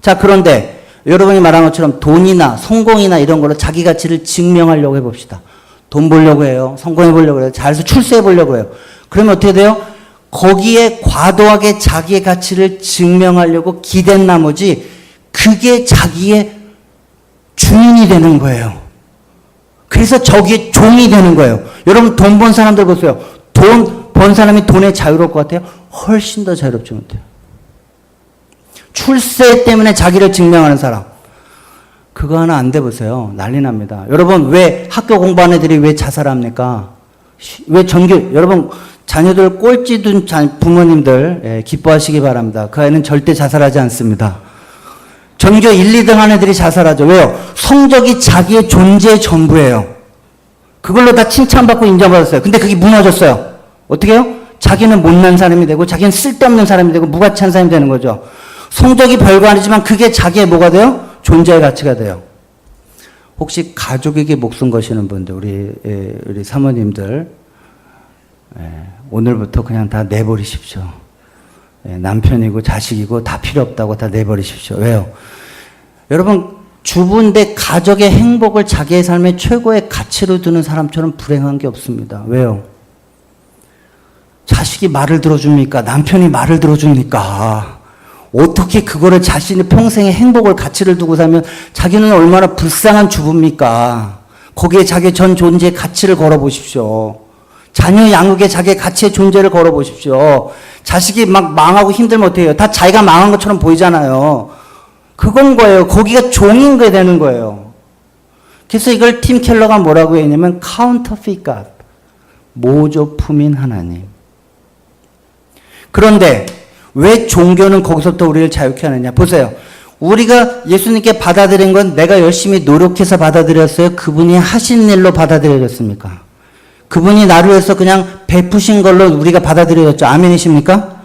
자, 그런데 여러분이 말한 것처럼 돈이나 성공이나 이런 걸로 자기 가치를 증명하려고 해봅시다. 돈 벌려고 해요. 성공해 보려고 해요. 잘해서 출세해 보려고 해요. 그러면 어떻게 돼요? 거기에 과도하게 자기의 가치를 증명하려고 기댄 나머지 그게 자기의 주인이 되는 거예요. 그래서 저기에 종이 되는 거예요. 여러분 돈 번 사람들 보세요. 돈 번 사람이 돈에 자유로울 것 같아요? 훨씬 더 자유롭지 못해요. 출세 때문에 자기를 증명하는 사람. 그거 하나 안 돼 보세요. 난리 납니다. 여러분 왜 학교 공부하는 애들이 왜 자살합니까? 왜 여러분 자녀들 꼴찌 둔 부모님들 기뻐하시기 바랍니다. 그 아이는 절대 자살하지 않습니다. 전교 1, 2등 한 애들이 자살하죠. 왜요? 성적이 자기의 존재의 전부예요. 그걸로 다 칭찬받고 인정받았어요. 근데 그게 무너졌어요. 어떻게 해요? 자기는 못난 사람이 되고 자기는 쓸데없는 사람이 되고 무가치한 사람이 되는 거죠. 성적이 별거 아니지만 그게 자기의 뭐가 돼요? 존재의 가치가 돼요. 혹시 가족에게 목숨 거시는 분들, 우리 사모님들, 오늘부터 그냥 다 내버리십시오. 남편이고 자식이고 다 필요 없다고 다 내버리십시오. 왜요? 여러분, 주부인데 가족의 행복을 자기의 삶의 최고의 가치로 두는 사람처럼 불행한 게 없습니다. 왜요? 자식이 말을 들어줍니까? 남편이 말을 들어줍니까? 어떻게 그거를 자신의 평생의 행복을 가치를 두고 살면 자기는 얼마나 불쌍한 주부입니까? 거기에 자기의 전 존재의 가치를 걸어보십시오. 자녀 양육에 자기의 가치의 존재를 걸어보십시오. 자식이 막 망하고 힘들면 어떻게 해요? 다 자기가 망한 것처럼 보이잖아요. 그건 거예요. 거기가 종인 게 되는 거예요. 그래서 이걸 팀 켈러가 뭐라고 했냐면 counterfeit God, 모조품인 하나님. 그런데 왜 종교는 거기서부터 우리를 자유케 하느냐? 보세요. 우리가 예수님께 받아들인 건 내가 열심히 노력해서 받아들였어요? 그분이 하신 일로 받아들여졌습니까? 그분이 나를 위해서 그냥 베푸신 걸로 우리가 받아들여졌죠. 아멘이십니까?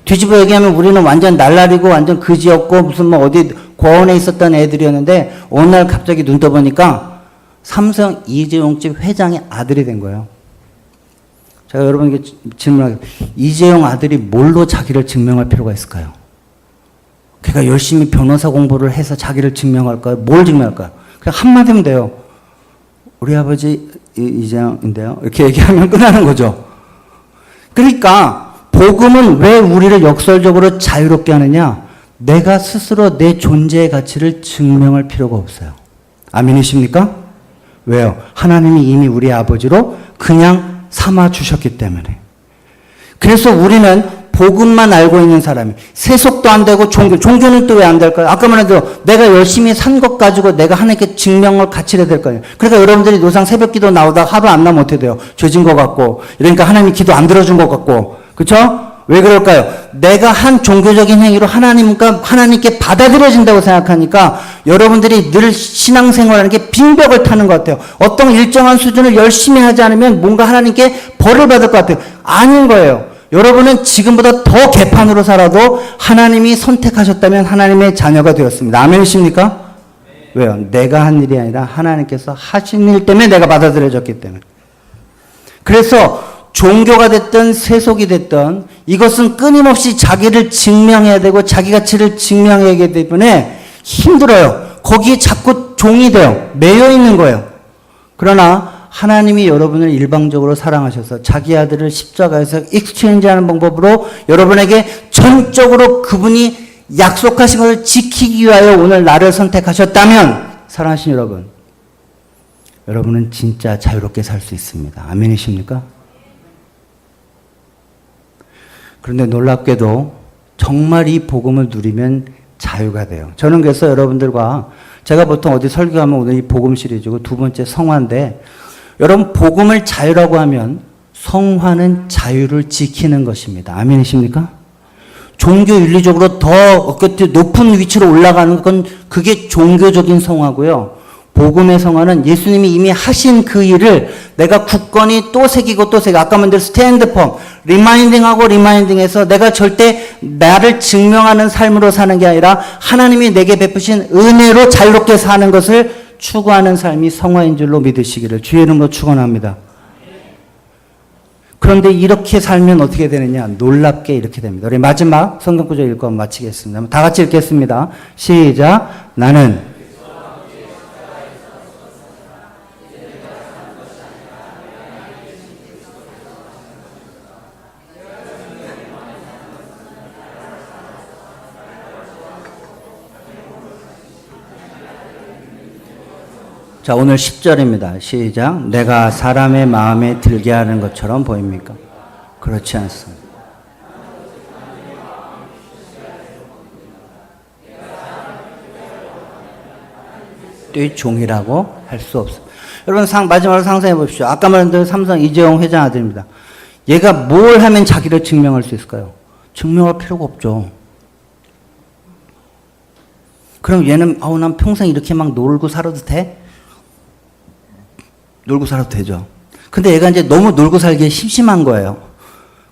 뒤집어 얘기하면 우리는 완전 날라리고 완전 그지였고 무슨 뭐 어디 고원에 있었던 애들이었는데 어느 날 갑자기 눈 떠보니까 삼성 이재용 집 회장의 아들이 된 거예요. 제가 여러분에게 질문하겠습니다. 이재용 아들이 뭘로 자기를 증명할 필요가 있을까요? 걔가 열심히 변호사 공부를 해서 자기를 증명할까요? 뭘 증명할까요? 그냥 한마디면 돼요. 우리 아버지 이재용인데요. 이렇게 얘기하면 끝나는 거죠. 그러니까 복음은 왜 우리를 역설적으로 자유롭게 하느냐? 내가 스스로 내 존재의 가치를 증명할 필요가 없어요. 아멘이십니까? 왜요? 하나님이 이미 우리 아버지로 그냥 삼아 주셨기 때문에. 그래서 우리는 복음만 알고 있는 사람이 세속도 안 되고 종교는 또 왜 안 될까요? 아까 말했죠. 내가 열심히 산 것 가지고 내가 하나님께 증명을 가치를 될 거예요. 그러니까 여러분들이 노상 새벽 기도 나오다가 하루 안 나면 어떻게 돼요? 죄진 것 같고 이러니까 하나님이 기도 안 들어준 것 같고 그렇죠? 왜 그럴까요? 내가 한 종교적인 행위로 하나님께 받아들여진다고 생각하니까 여러분들이 늘 신앙생활하는 게 빙벽을 타는 것 같아요. 어떤 일정한 수준을 열심히 하지 않으면 뭔가 하나님께 벌을 받을 것 같아요. 아닌 거예요. 여러분은 지금보다 더 개판으로 살아도 하나님이 선택하셨다면 하나님의 자녀가 되었습니다. 아멘이십니까? 왜요? 내가 한 일이 아니라 하나님께서 하신 일 때문에 내가 받아들여졌기 때문에. 그래서 종교가 됐든 세속이 됐든 이것은 끊임없이 자기를 증명해야 되고 자기 가치를 증명해야 하기 때문에 힘들어요. 거기에 자꾸 종이 돼요. 매여 있는 거예요. 그러나 하나님이 여러분을 일방적으로 사랑하셔서 자기 아들을 십자가에서 익스체인지하는 방법으로 여러분에게 전적으로 그분이 약속하신 것을 지키기 위하여 오늘 나를 선택하셨다면 사랑하신 여러분, 여러분은 진짜 자유롭게 살 수 있습니다. 아멘이십니까? 그런데 놀랍게도 정말 이 복음을 누리면 자유가 돼요. 저는 그래서 여러분들과 제가 보통 어디 설교하면 오늘 이 복음 시리즈고 두 번째 성화인데 여러분 복음을 자유라고 하면 성화는 자유를 지키는 것입니다. 아멘이십니까? 종교 윤리적으로 더 높은 위치로 올라가는 건 그게 종교적인 성화고요. 복음의 성화는 예수님이 이미 하신 그 일을 내가 굳건히 또 새기고 또 새기고, 아까 말한 스탠드 펌, 리마인딩하고 리마인딩해서 내가 절대 나를 증명하는 삶으로 사는 게 아니라 하나님이 내게 베푸신 은혜로 자유롭게 사는 것을 추구하는 삶이 성화인 줄로 믿으시기를 주의 이름으로 축원합니다. 그런데 이렇게 살면 어떻게 되느냐? 놀랍게 이렇게 됩니다. 우리 마지막 성경 구절 읽고 마치겠습니다. 다 같이 읽겠습니다. 시작. 나는 자, 오늘 10절입니다. 시작. 내가 사람의 마음에 들게 하는 것처럼 보입니까? 그렇지 않습니다. 또 종이라고 할 수 없습니다. 여러분, 마지막으로 상상해 보십시오. 아까 말한 삼성 이재용 회장 아들입니다. 얘가 뭘 하면 자기를 증명할 수 있을까요? 증명할 필요가 없죠. 그럼 얘는, 난 평생 이렇게 막 놀고 살아도 돼? 놀고 살아도 되죠. 근데 얘가 이제 너무 놀고 살기에 심심한 거예요.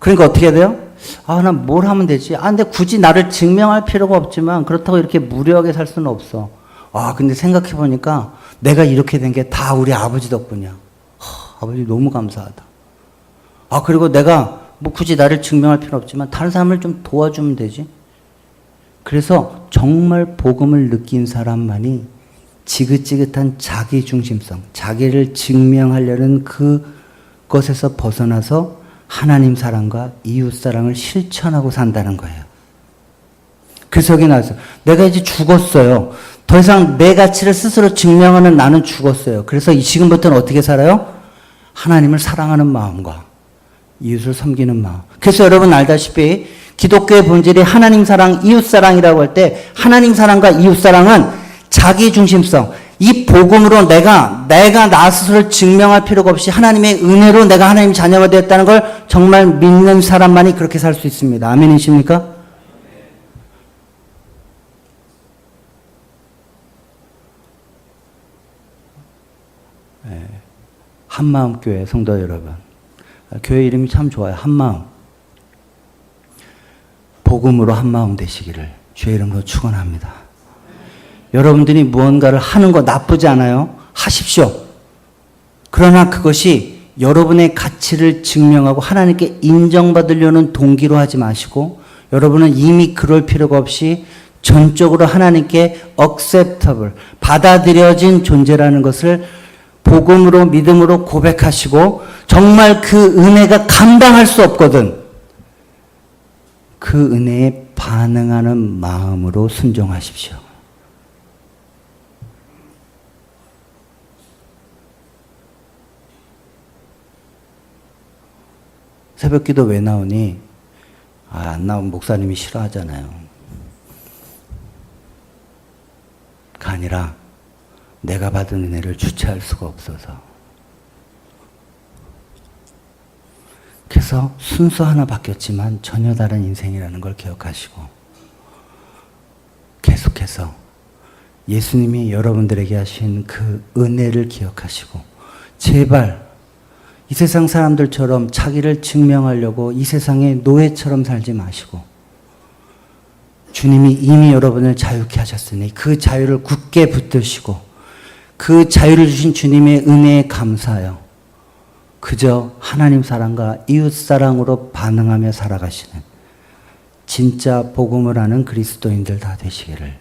그러니까 어떻게 해야 돼요? 난 뭘 하면 되지? 근데 굳이 나를 증명할 필요가 없지만 그렇다고 이렇게 무료하게 살 수는 없어. 근데 생각해 보니까 내가 이렇게 된 게 다 우리 아버지 덕분이야. 아버지 너무 감사하다. 그리고 내가 뭐 굳이 나를 증명할 필요 없지만 다른 사람을 좀 도와주면 되지. 그래서 정말 복음을 느낀 사람만이 지긋지긋한 자기중심성, 자기를 증명하려는 그것에서 벗어나서 하나님 사랑과 이웃 사랑을 실천하고 산다는 거예요. 그래서 여기 나와서 내가 이제 죽었어요. 더 이상 내 가치를 스스로 증명하는 나는 죽었어요. 그래서 지금부터는 어떻게 살아요? 하나님을 사랑하는 마음과 이웃을 섬기는 마음. 그래서 여러분 알다시피 기독교의 본질이 하나님 사랑, 이웃 사랑이라고 할 때 하나님 사랑과 이웃 사랑은 자기 중심성, 이 복음으로 내가 나 스스로를 증명할 필요가 없이 하나님의 은혜로 내가 하나님 자녀가 되었다는 걸 정말 믿는 사람만이 그렇게 살 수 있습니다. 아멘이십니까? 네. 한마음교회 성도 여러분, 교회 이름이 참 좋아요. 한마음. 복음으로 한마음 되시기를 주의 이름으로 축원합니다. 여러분들이 무언가를 하는 거 나쁘지 않아요. 하십시오. 그러나 그것이 여러분의 가치를 증명하고 하나님께 인정받으려는 동기로 하지 마시고 여러분은 이미 그럴 필요가 없이 전적으로 하나님께 acceptable, 받아들여진 존재라는 것을 복음으로 믿음으로 고백하시고 정말 그 은혜가 감당할 수 없거든. 그 은혜에 반응하는 마음으로 순종하십시오. 새벽기도 왜 나오니? 안 나오면 목사님이 싫어하잖아요. 가 아니라 내가 받은 은혜를 주체할 수가 없어서. 그래서 순서 하나 바뀌었지만 전혀 다른 인생이라는 걸 기억하시고 계속해서 예수님이 여러분들에게 하신 그 은혜를 기억하시고 제발 이 세상 사람들처럼 자기를 증명하려고 이 세상의 노예처럼 살지 마시고 주님이 이미 여러분을 자유케 하셨으니 그 자유를 굳게 붙드시고 그 자유를 주신 주님의 은혜에 감사하여 그저 하나님 사랑과 이웃 사랑으로 반응하며 살아가시는 진짜 복음을 아는 그리스도인들 다 되시기를